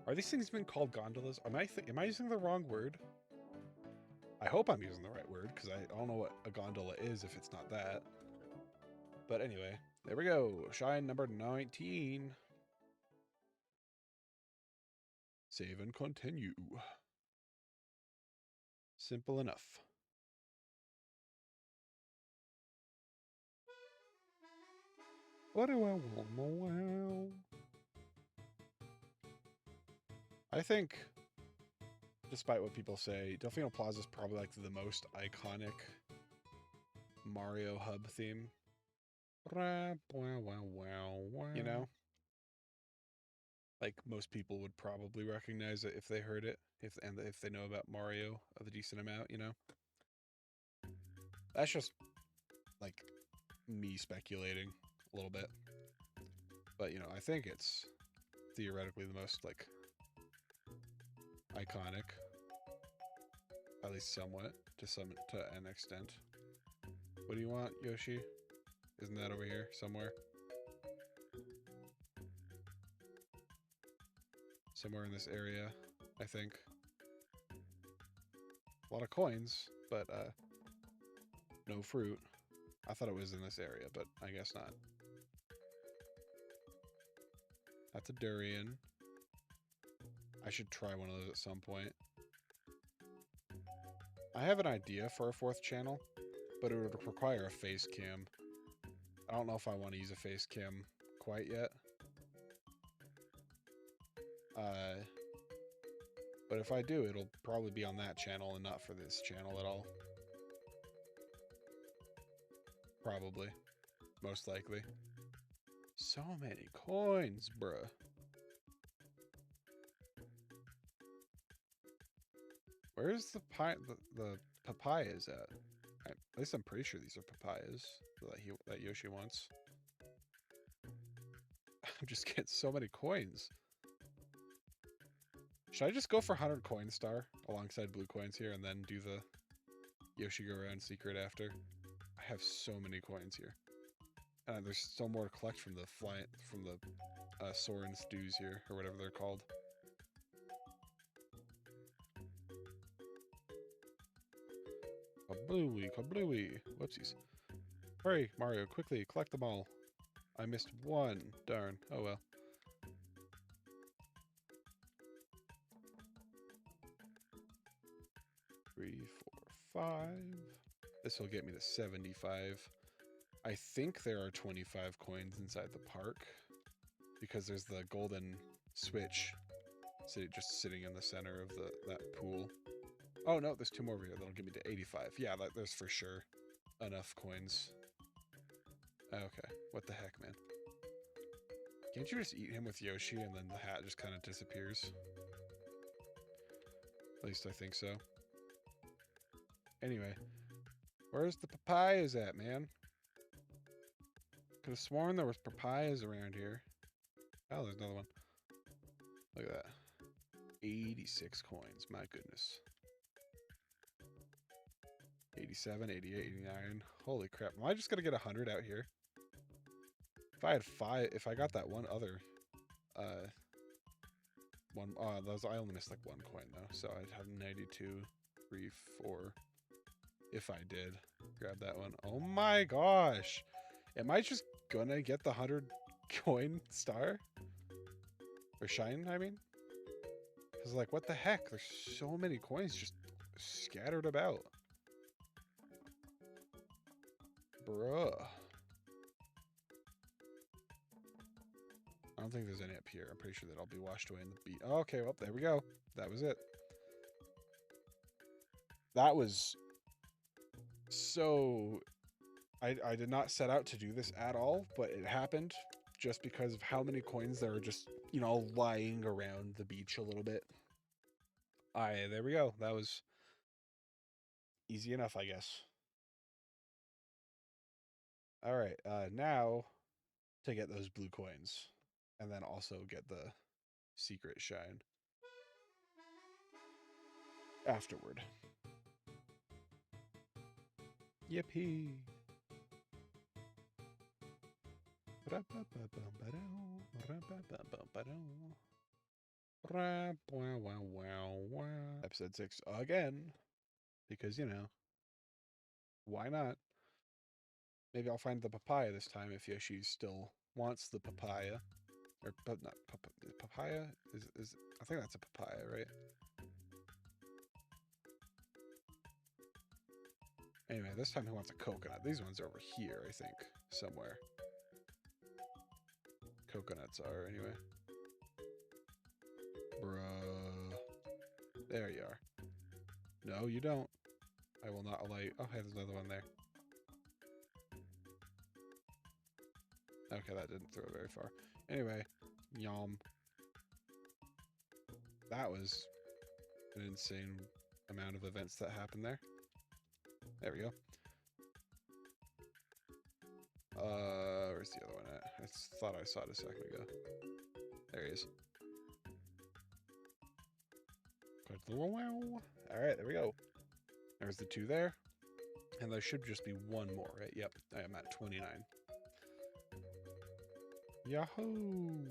Are these things been called gondolas? Am I using the wrong word? I hope I'm using the right word, because I don't know what a gondola is if it's not that. But anyway, there we go. Shine number 19. Save and continue. Simple enough. What do I want? I think, despite what people say, Delfino Plaza is probably like the most iconic Mario hub theme. You know? Like, most people would probably recognize it if they heard it, if they know about Mario of a decent amount, you know? That's just, like, me speculating a little bit. But, you know, I think it's theoretically the most, like, iconic. At least somewhat, to an extent. What do you want, Yoshi? Isn't that over here somewhere? Somewhere in this area, I think. A lot of coins, but no fruit. I thought it was in this area, but I guess not. That's a durian. I should try one of those at some point. I have an idea for a 4th channel, but it would require a face cam. I don't know if I want to use a face cam quite yet. But if I do, it'll probably be on that channel and not for this channel at all. Probably. Most likely. So many coins, bruh. Where's the papayas at? At least I'm pretty sure these are papayas that Yoshi wants. I'm just getting so many coins. Should I just go for 100 coin star alongside blue coins here and then do the Yoshi go around secret after? I have so many coins here. And there's still more to collect from the Soren stews here, or whatever they're called. Kablooey, kablooey. Whoopsies. Hurry, Mario, quickly, collect them all. I missed one. Darn. Oh well. Three, four, five. This will get me to 75. I think there are 25 coins inside the park because there's the golden switch just sitting in the center of that pool. Oh no, there's two more over here. That'll get me to 85. Yeah, there's for sure enough coins. Okay, what the heck, man? Can't you just eat him with Yoshi and then the hat just kind of disappears? At least I think so. Anyway, where's the papayas at, man? Could have sworn there was papayas around here. Oh, there's another one. Look at that. 86 coins, my goodness. 87, 88, 89. Holy crap. Am I just gonna get 100 out here? If I had 5, if I got that one other, I only missed like one coin though. So I'd have 92, 3, 4. If I did grab that one. Oh my gosh. Am I just gonna get the 100 coin star? Or shine, I mean? Because like, what the heck? There's so many coins just scattered about. Bruh. I don't think there's any up here. I'm pretty sure that I'll be washed away in the beat. Oh, okay, well, there we go. That was it. That was so... I did not set out to do this at all, but it happened just because of how many coins there are just, you know, lying around the beach a little bit. There we go. That was easy enough, I guess. All right, now to get those blue coins and then also get the secret shine afterward. Yippee. Episode 6 again, because, you know, why not? Maybe I'll find the papaya this time if Yoshi still wants the papaya. Or, but not papaya? Is I think that's a papaya, right? Anyway, this time he wants a coconut. These ones are over here, I think, somewhere. Coconuts are, anyway. Bruh. There you are. No, you don't. I will not allow you. Oh, hey, there's another one there. Okay, that didn't throw very far. Anyway, yum. That was an insane amount of events that happened there. There we go. Where's the other one at? I thought I saw it a second ago. There he is. Alright, there we go. There's the 2 there. And there should just be one more, right? Yep, I am at 29. Yahoo!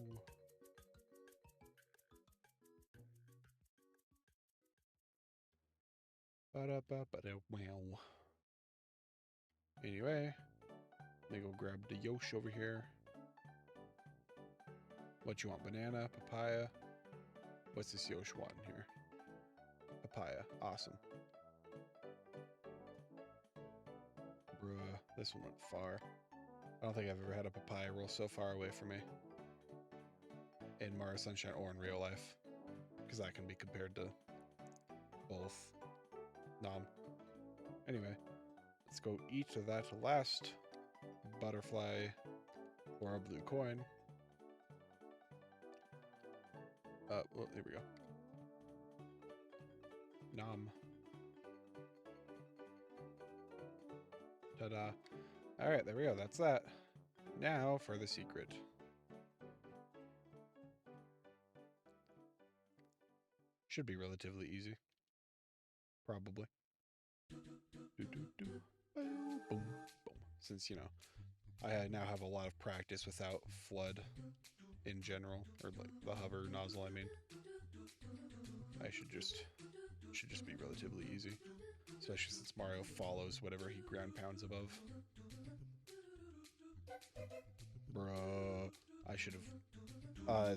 Ba-da-ba-ba-da-wow. Anyway, let me go grab the Yosh over here. What you want? Banana, papaya? What's this Yosh want here? Papaya. Awesome. Bruh, this one went far. I don't think I've ever had a papaya roll so far away from me. In Mario Sunshine or in real life. Because that can be compared to both. Nom. Anyway, let's go eat that last butterfly or a blue coin. Well, here we go. Nom. Ta-da. Alright, there we go. That's that. Now for the secret. Should be relatively easy. Probably. Boom, boom. Since, you know, I now have a lot of practice without FLUDD in general. Or like the hover nozzle, I mean. I should just should just be relatively easy. Especially since Mario follows whatever he ground pounds above. Bruh. I should have I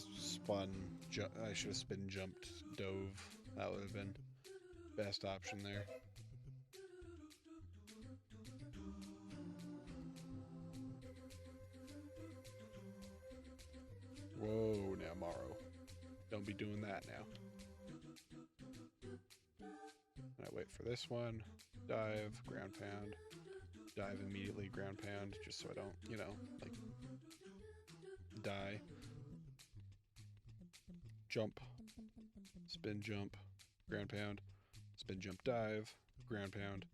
should have spin jumped, dove. That would have been best option there. Whoa, now Mario. Don't be doing that now. I wait for this one. Dive, ground pound. Dive immediately, ground pound, just so I don't, you know, like, die. Jump. Spin jump. Ground pound. Spin jump dive. Ground pound.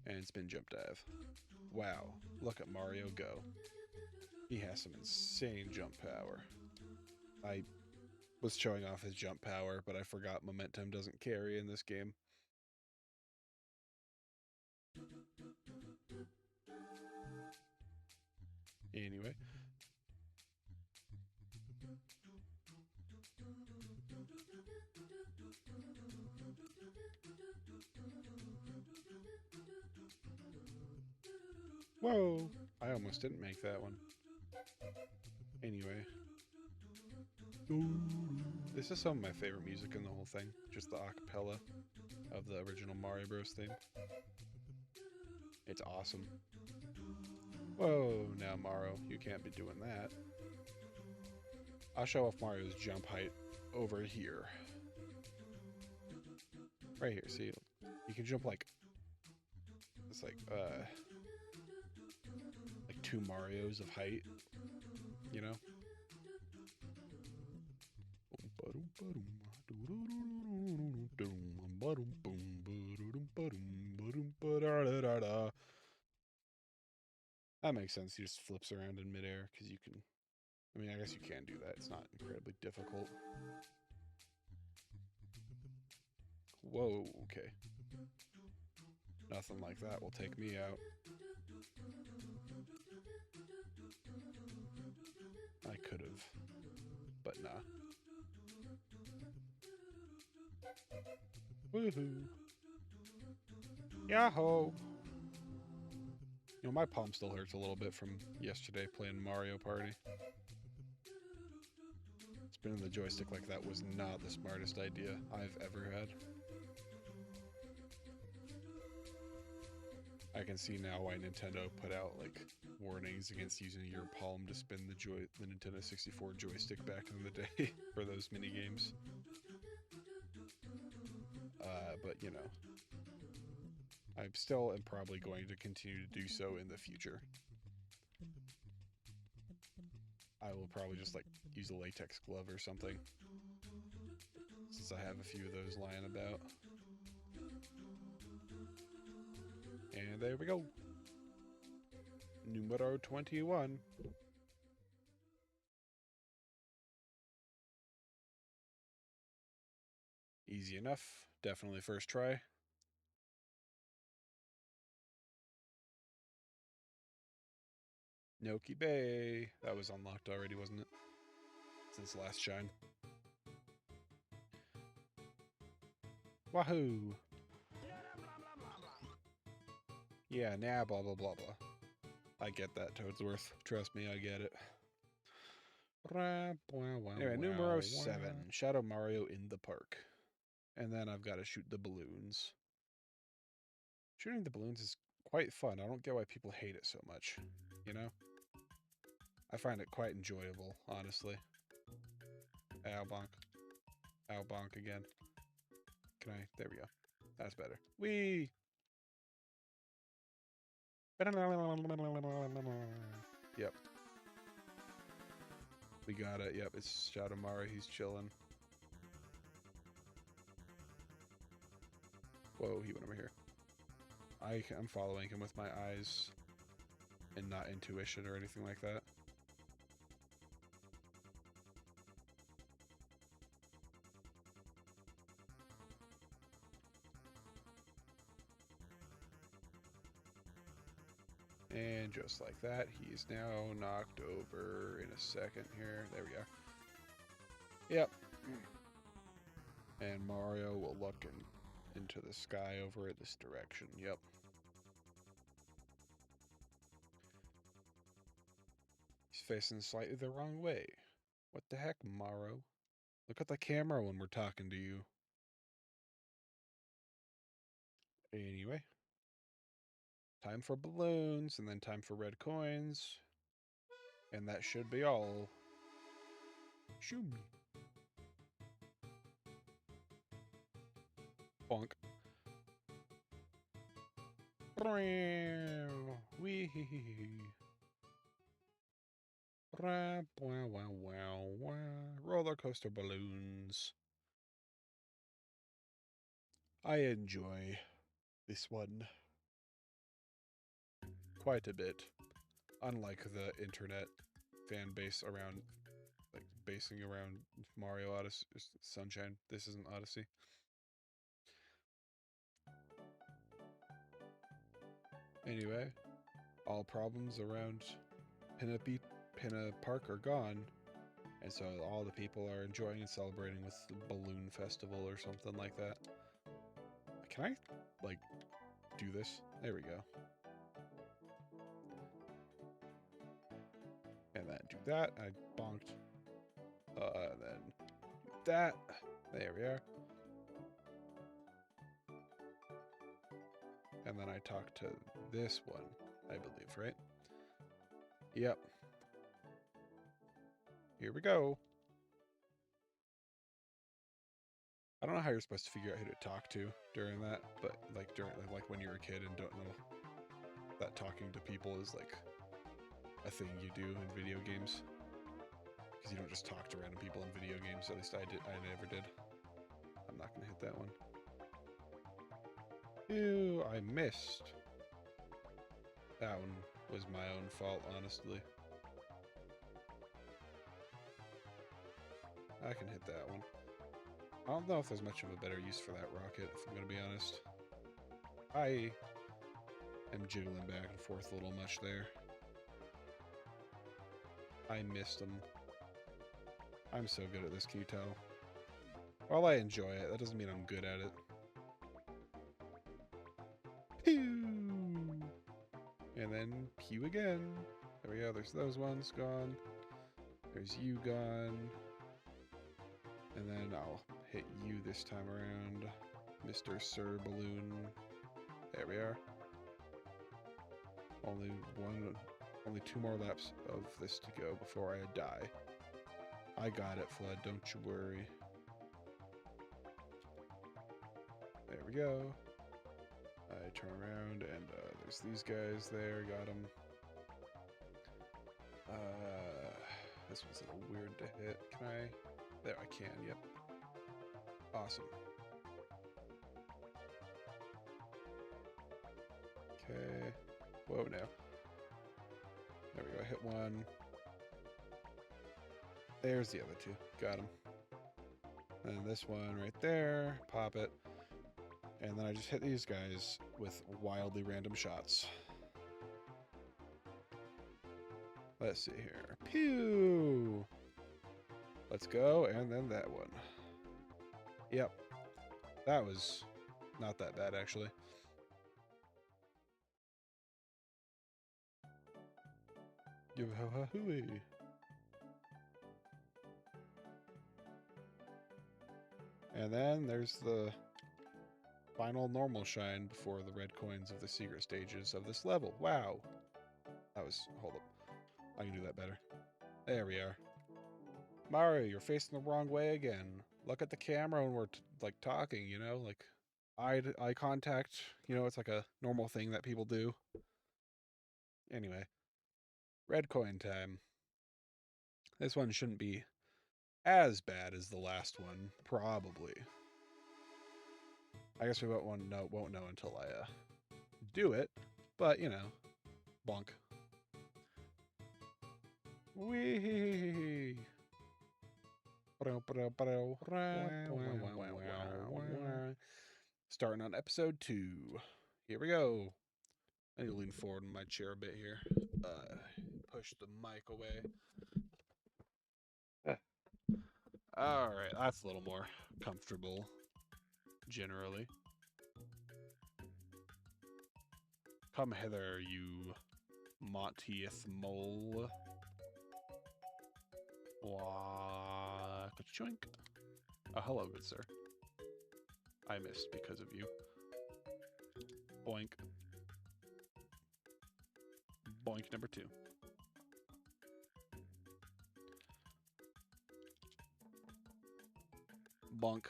And spin jump dive. Wow. Look at Mario go. He has some insane jump power. I was showing off his jump power, but I forgot momentum doesn't carry in this game. Anyway. Whoa! I almost didn't make that one. Anyway. This is some of my favorite music in the whole thing. Just the acapella of the original Mario Bros. Theme. It's awesome. Whoa, now Mario, you can't be doing that. I'll show off Mario's jump height over here. Right here, see? You can jump like... It's like 2 Marios of height, you know? That makes sense. He just flips around in midair because you can... I mean, I guess you can do that. It's not incredibly difficult. Whoa, okay. Nothing like that will take me out. I could have, but nah. Woohoo! Yahoo! You know, my palm still hurts a little bit from yesterday playing Mario Party. Spinning the joystick like that was not the smartest idea I've ever had. I can see now why Nintendo put out, like, warnings against using your palm to spin the Nintendo 64 joystick back in the day for those mini games. But, you know, I still am probably going to continue to do so in the future. I will probably just, like, use a latex glove or something, since I have a few of those lying about. And there we go. Numero 21. Easy enough. Definitely first try. Noki Bay. That was unlocked already, wasn't it? Since last shine. Wahoo! Yeah, nah, blah, blah, blah, blah. I get that, Toadsworth. Trust me, I get it. Anyway, numero 7. Shadow Mario in the park. And then I've got to shoot the balloons. Shooting the balloons is quite fun. I don't get why people hate it so much, you know? I find it quite enjoyable, honestly. Ow, bonk. Ow, bonk again. Can I? There we go. That's better. Whee! Yep. We got it. Yep, it's Shadow Mario. He's chilling. Whoa, he went over here. I'm following him with my eyes and not intuition or anything like that. And just like that, he is now knocked over in a second here. There we go. Yep. And Mario will look and into the sky over this direction. Yep. He's facing slightly the wrong way. What the heck, Morrow? Look at the camera when we're talking to you. Anyway. Time for balloons, and then time for red coins. And that should be all. Shoo. Bonk. Wee. Roller coaster balloons. I enjoy this one quite a bit. Unlike the internet fan base around, like, basing around Mario Odyssey, Sunshine. This isn't Odyssey. Anyway, all problems around Pinna Park are gone, and so all the people are enjoying and celebrating with the balloon festival or something like that. Can I, like, do this? There we go. And then do that. I bonked. Then that. There we are. And then I talk to this one, I believe, right? Yep. Here we go. I don't know how you're supposed to figure out who to talk to during that, but like when you're a kid and don't know that talking to people is like a thing you do in video games. Because you don't just talk to random people in video games. At least I never did. I'm not gonna hit that one. Ew, I missed. That one was my own fault, honestly. I can hit that one. I don't know if there's much of a better use for that rocket, if I'm gonna be honest. I am jiggling back and forth a little much there. I missed him. I'm so good at this, can you tell? While I enjoy it, that doesn't mean I'm good at it. Pew! And then pew again. There we go, there's those ones gone. There's you gone. And then I'll hit you this time around, Mr. Sir Balloon. There we are. Only 2 more laps of this to go before I die. I got it, Flood, don't you worry. There we go. I turn around and there's these guys there, got them. This one's a little weird to hit. Can I? There, I can, yep. Awesome. Okay. Whoa, now. There we go, hit one. There's the other 2. Got him. And this one right there. Pop it. And then I just hit these guys with wildly random shots. Let's see here. Pew! Let's go, and then that one. Yep. That was not that bad, actually. And then there's the final normal shine before the red coins of the secret stages of this level. Wow. That was... Hold up. I can do that better. There we are. Mario, you're facing the wrong way again. Look at the camera when we're like talking, you know, like eye contact. You know, it's like a normal thing that people do. Anyway, red coin time. This one shouldn't be as bad as the last one, probably. I guess we won't know until I do it, but you know, bonk. Wee. Starting on episode 2. Here we go. I need to lean forward in my chair a bit here. Push the mic away. Alright, that's a little more comfortable, generally. Come hither, you Monteith mole. Wah, ka-chunk. Oh, hello, good sir. I missed because of you. Boink. Boink number 2. Bonk.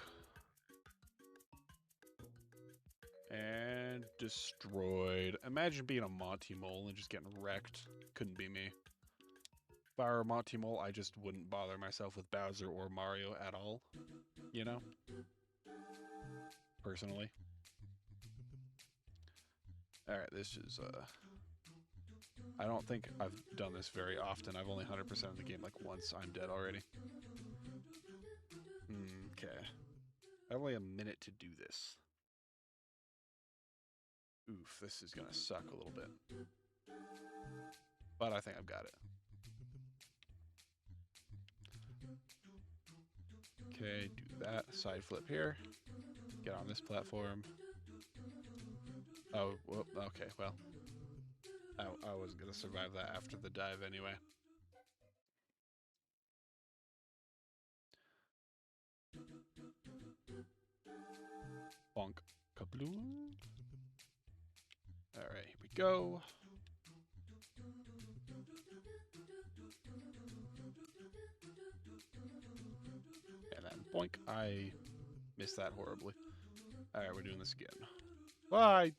And destroyed. Imagine being a Monty Mole and just getting wrecked. Couldn't be me. If I were a Monty Mole, I just wouldn't bother myself with Bowser or Mario at all. You know? Personally. Alright, this is, I don't think I've done this very often. I've only 100% of the game like once. I'm dead already. Okay. I have only a minute to do this. Oof, this is gonna suck a little bit. But I think I've got it. Okay, do that. Side flip here. Get on this platform. Oh, well, okay, well. I wasn't gonna survive that after the dive anyway. Bonk. Kabloom. Alright, here we go. And then boink. I missed that horribly. Alright, we're doing this again. Well, I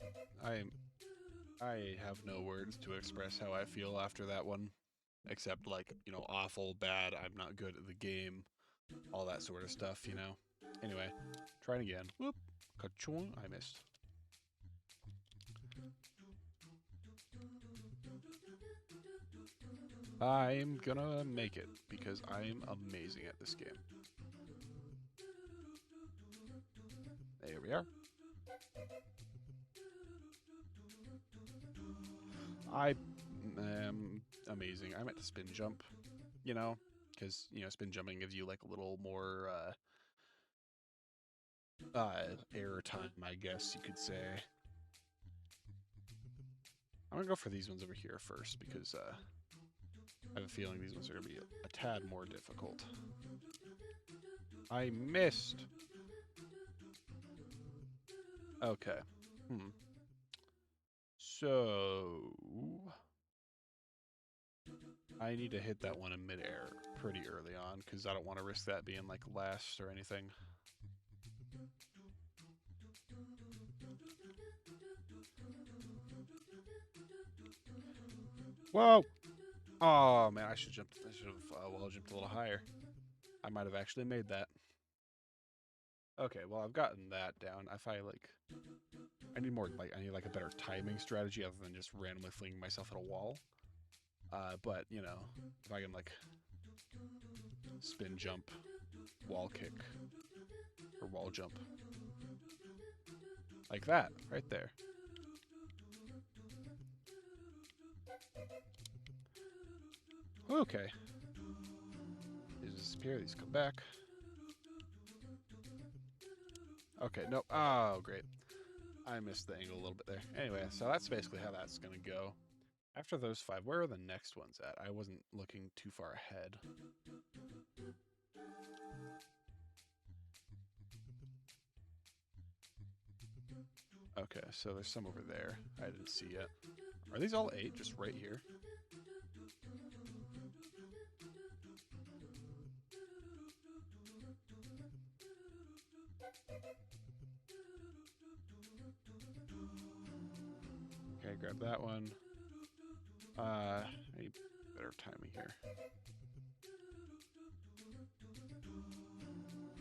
have no words to express how I feel after that one. Except, like, you know, awful, bad, I'm not good at the game. All that sort of stuff, you know. Anyway, trying again. Whoop. Ka-chung. I missed. I'm gonna make it, because I'm amazing at this game. There we are. I am amazing. I meant to spin jump, you know, because, you know, spin jumping gives you, like, a little more, air time, I guess you could say. I'm gonna go for these ones over here first, because, I have a feeling these ones are gonna be a tad more difficult. I missed! Okay. So... I need to hit that one in midair pretty early on, because I don't want to risk that being, like, last or anything. Whoa! Oh, man, I should have wall jumped a little higher. I might have actually made that. Okay, well, I've gotten that down. If I, like... I need more, like, I need, like, a better timing strategy other than just randomly flinging myself at a wall. But, you know, if I can, like, spin jump, wall kick, or wall jump. Like that, right there. Okay. These disappear, these come back. Okay, nope. Oh, great. I missed the angle a little bit there. Anyway, so that's basically how that's going to go. After those 5, where are the next ones at? I wasn't looking too far ahead. Okay, so there's some over there. I didn't see yet. Are these all 8 just right here? Okay, grab that one. I need better timing here.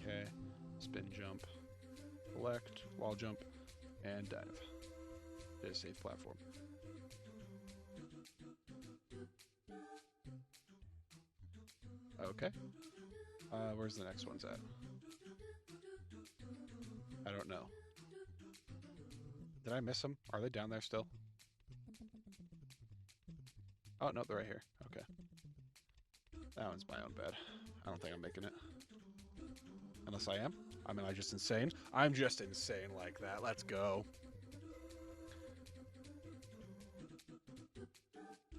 Okay, spin jump, collect, wall jump, and dive. It is a safe platform. Okay. Where's the next ones at? I don't know. Did I miss them? Are they down there still? Oh, no, they're right here. Okay. That one's my own bad. I don't think I'm making it. Unless I am. I mean, I'm just insane. I'm just insane like that. Let's go.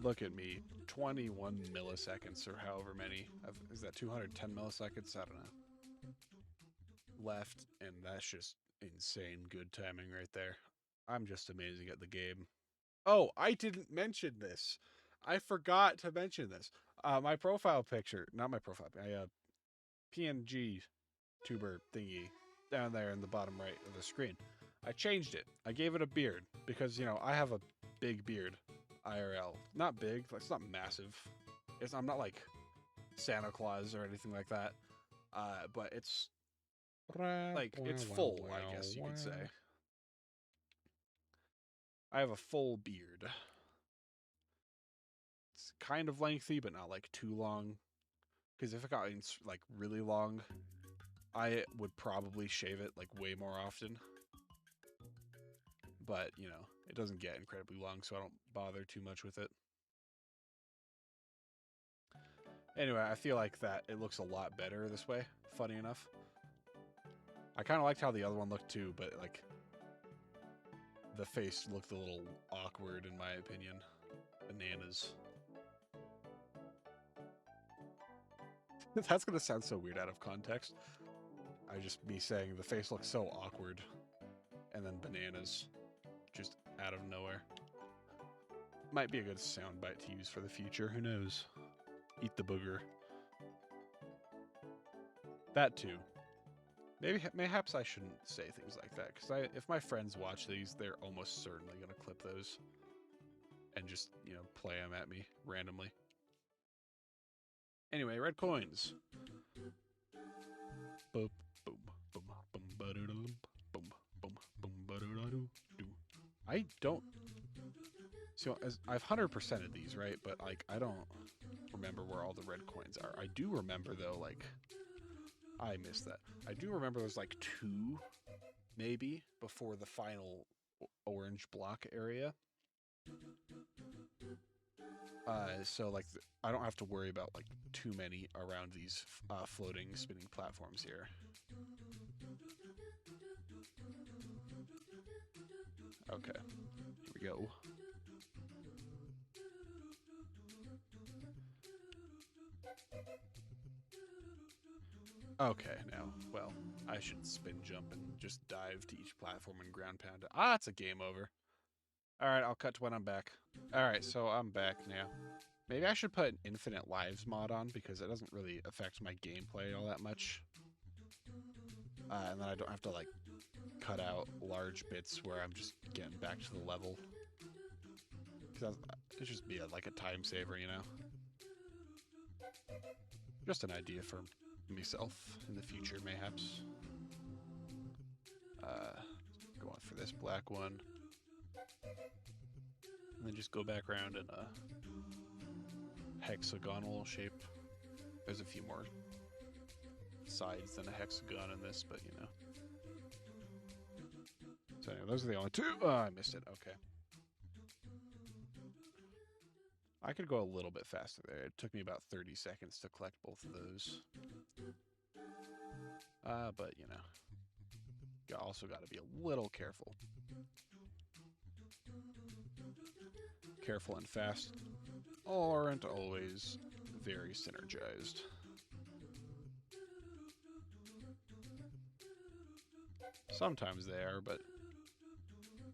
Look at me. 21 milliseconds or however many. Is that 210 milliseconds? I don't know. Left, and that's just insane good timing right there. I'm just amazing at the game. Oh, I didn't mention this. I forgot to mention this. My profile picture, not my profile, my PNG tuber thingy down there in the bottom right of the screen. I changed it. I gave it a beard because, you know, I have a big beard. IRL. Not big, it's not massive. I'm not like Santa Claus or anything like that. But it's like, it's full, I guess you could say. I have a full beard. It's kind of lengthy, but not like too long. Because if it got like really long, I would probably shave it like way more often. But, you know, it doesn't get incredibly long, so I don't bother too much with it. Anyway, I feel like that it looks a lot better this way, funny enough. I kind of liked how the other one looked too, but like the face looked a little awkward in my opinion. Bananas. That's gonna sound so weird out of context. Me saying the face looks so awkward, and then bananas, just out of nowhere. Might be a good soundbite to use for the future. Who knows? Eat the booger. That too. Mayhaps I shouldn't say things like that, because if my friends watch these, they're almost certainly gonna clip those and just, you know, play them at me randomly. Anyway, red coins. Boop, boom, boom, boom, ba-do-dum, boom, boom, boom, ba-do-da-do, do. I don't. So I've 100%ed these, right? But like I don't remember where all the red coins are. I do remember though, like I missed that. I do remember there's like 2, maybe, before the final orange block area. So like I don't have to worry about like too many around these floating spinning platforms here. Okay, here we go. Okay, now, well, I should spin jump and just dive to each platform and ground pound it. Ah, it's a game over. Alright, I'll cut to when I'm back. Alright, so I'm back now. Maybe I should put an infinite lives mod on, because it doesn't really affect my gameplay all that much. And then I don't have to, like, cut out large bits where I'm just getting back to the level. Because it'd just be like a time saver, you know? Just an idea for myself in the future, mayhaps. Going for this black one. And then just go back around in a hexagonal shape. There's a few more sides than a hexagon in this, but you know. So anyway, those are the only 2. Oh, I missed it. Okay. I could go a little bit faster there. It took me about 30 seconds to collect both of those. But you know, you also got to be a little careful. Careful and fast aren't always very synergized. Sometimes they are, but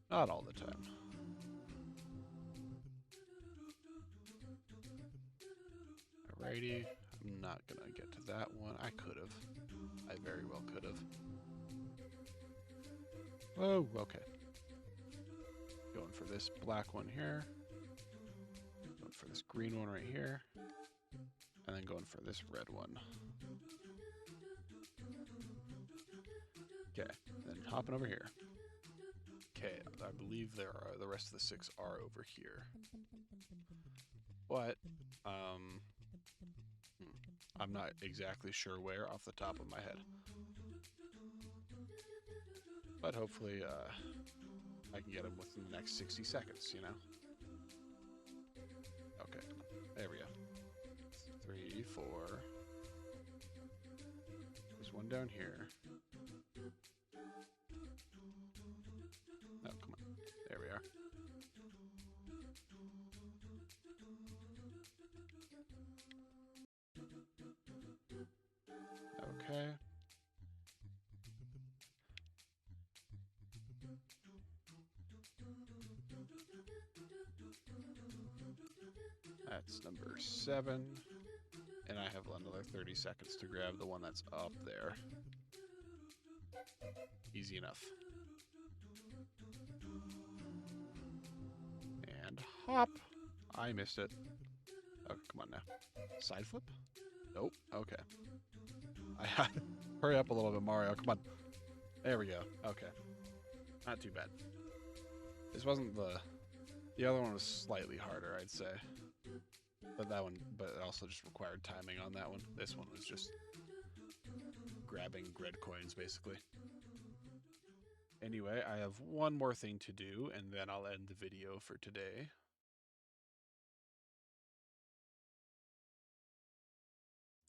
not all the time. Alrighty, I'm not gonna get to that one. I could have. I very well could have. Oh, okay. Going for this black one here. Going for this green one right here. And then going for this red one. Okay, then hopping over here. Okay, I believe the rest of the 6 are over here. But, I'm not exactly sure where off the top of my head. But hopefully, I can get them within the next 60 seconds, you know? Okay, there we go. 3, 4. There's one down here. Oh, come on. There we are. It's number 7. And I have another 30 seconds to grab the one that's up there. Easy enough. And hop. I missed it. Oh, come on now. Side flip? Nope. Okay. Hurry up a little bit, Mario. Come on. There we go. Okay. Not too bad. This wasn't the other one was slightly harder, I'd say. But it also just required timing on that one. This one was just grabbing grid coins, basically. Anyway, I have one more thing to do, and then I'll end the video for today.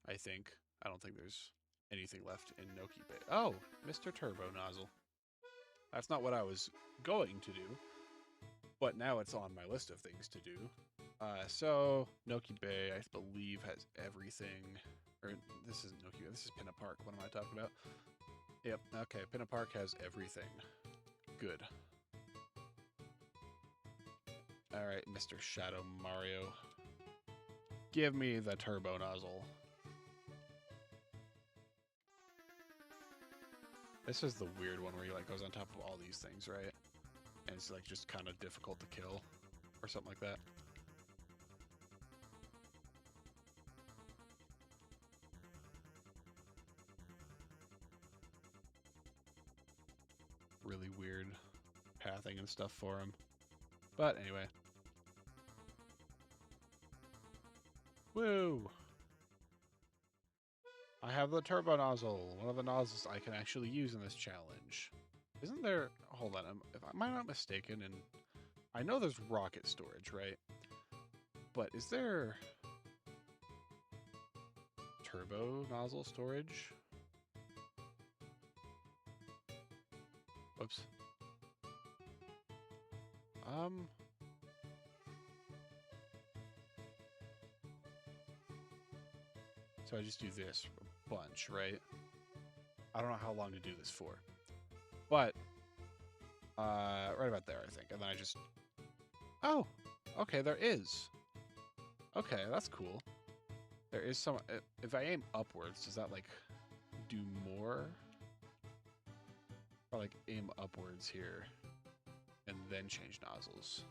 I think. I don't think there's anything left in Noki Bay. Oh, Mr. Turbo Nozzle. That's not what I was going to do, but now it's on my list of things to do. So, Noki Bay, I believe, has everything. Or, this isn't Noki Bay, this is Pinna Park. What am I talking about? Yep, okay, Pinna Park has everything. Good. Alright, Mr. Shadow Mario. Give me the Turbo Nozzle. This is the weird one where he like goes on top of all these things, right? And it's like just kind of difficult to kill or something like that. Really weird pathing and stuff for him. But anyway. Woo! I have the Turbo Nozzle, one of the nozzles I can actually use in this challenge. Isn't there... Hold on, if am I not mistaken, and I know there's rocket storage, right? But is there... Turbo Nozzle storage? Whoops. So I just do this a bunch, right? I don't know how long to do this for. But, right about there, I think. And then I just... Oh! Okay, there is. Okay, that's cool. There is some... If I aim upwards, does that, like, do more? Or, like, aim upwards here. And then change nozzles.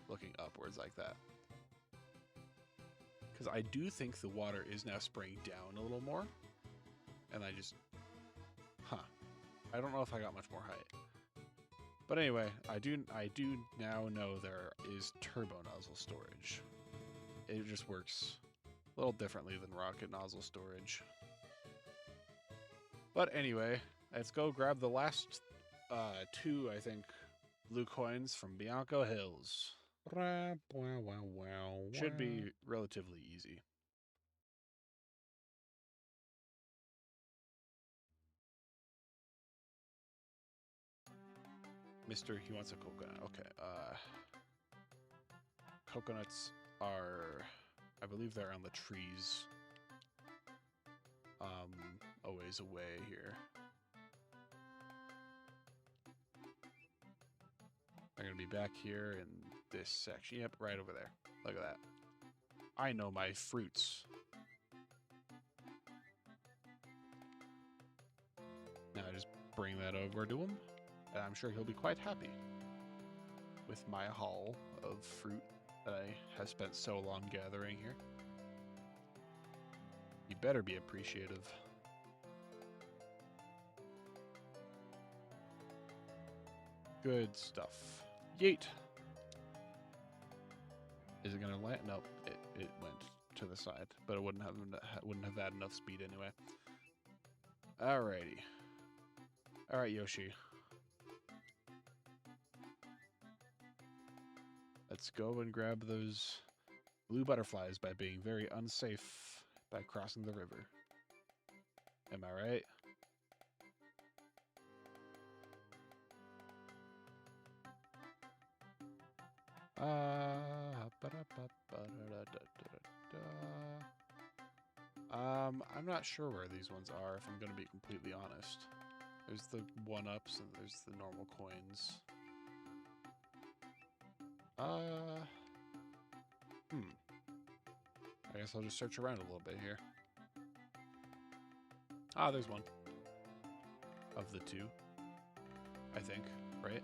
Looking upwards like that. Because I do think the water is now spraying down a little more. And I just... Huh. I don't know if I got much more height. But anyway, I do now know there is turbo nozzle storage. It just works a little differently than rocket nozzle storage. But anyway, let's go grab the last 2, I think, blue coins from Bianco Hills. Should be relatively easy. He wants a coconut. Okay. Coconuts are, I believe they're on the trees. A ways away here. They're gonna be back here in this section. Yep, right over there. Look at that. I know my fruits. Now I just bring that over to him, and I'm sure he'll be quite happy with my haul of fruit that I have spent so long gathering here. You better be appreciative. Good stuff. Yeet! Is it gonna land? Nope, it went to the side, but it wouldn't have had enough speed anyway. Alrighty. Alright, Yoshi. Let's go and grab those blue butterflies by being very unsafe by crossing the river. Am I right? I'm not sure where these ones are, if I'm going to be completely honest. There's the 1-ups and there's the normal coins. I guess I'll just search around a little bit here. Ah, there's one. Of the two, I think, right?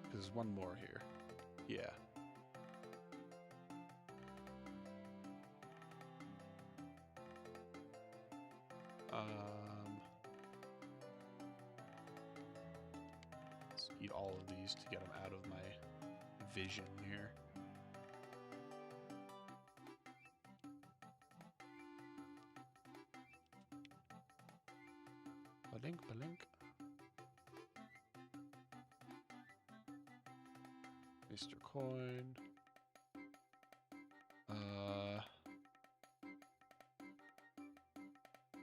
Because there's one more here. Yeah. Let's eat all of these to get them out of my vision here. Balink, balink. Mr. Coin.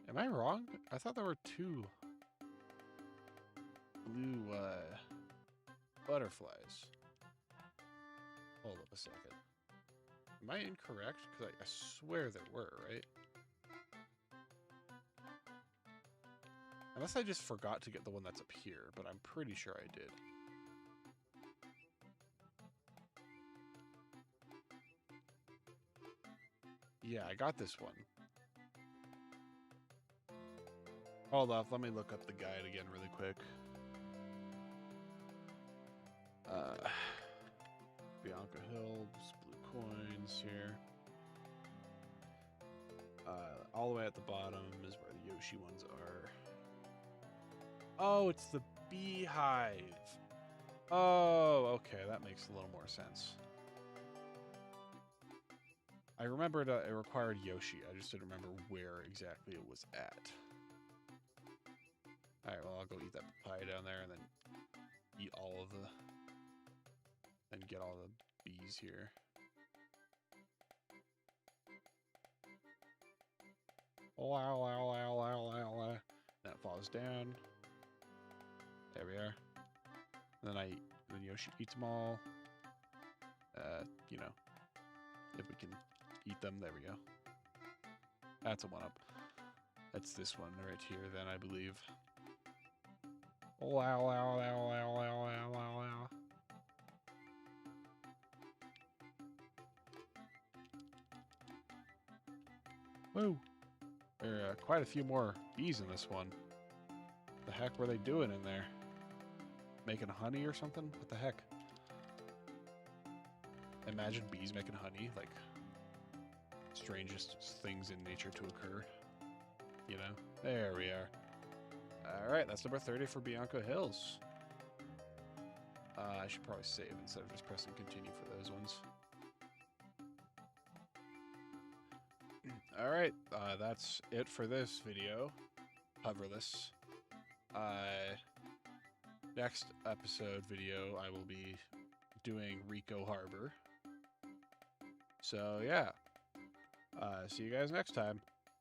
Am I wrong? I thought there were two blue butterflies. Hold up a second. Am I incorrect? Because I swear there were, right? Unless I just forgot to get the one that's up here, but I'm pretty sure I did. Yeah, I got this one. Hold up, let me look up the guide again really quick. Bianca Hills, blue coins here. All the way at the bottom is where the Yoshi ones are. Oh, it's the beehive. Oh, okay, that makes a little more sense. I remembered it required Yoshi. I just didn't remember where exactly it was at. Alright, well, I'll go eat that papaya down there and then eat all of the... and get all the bees here. That falls down. There we are. And then Yoshi eats them all. You know, if we can eat them, there we go. That's a one-up. That's this one right here, then, I believe. Woo! There are quite a few more bees in this one. What the heck were they doing in there? Making honey or something? What the heck? Imagine bees making honey, like strangest things in nature to occur. You know? There we are. Alright, that's number 30 for Bianco Hills. I should probably save instead of just pressing continue for those ones. Alright, that's it for this video. Hoverless. Next episode video, I will be doing Rico Harbor. So, yeah. See you guys next time.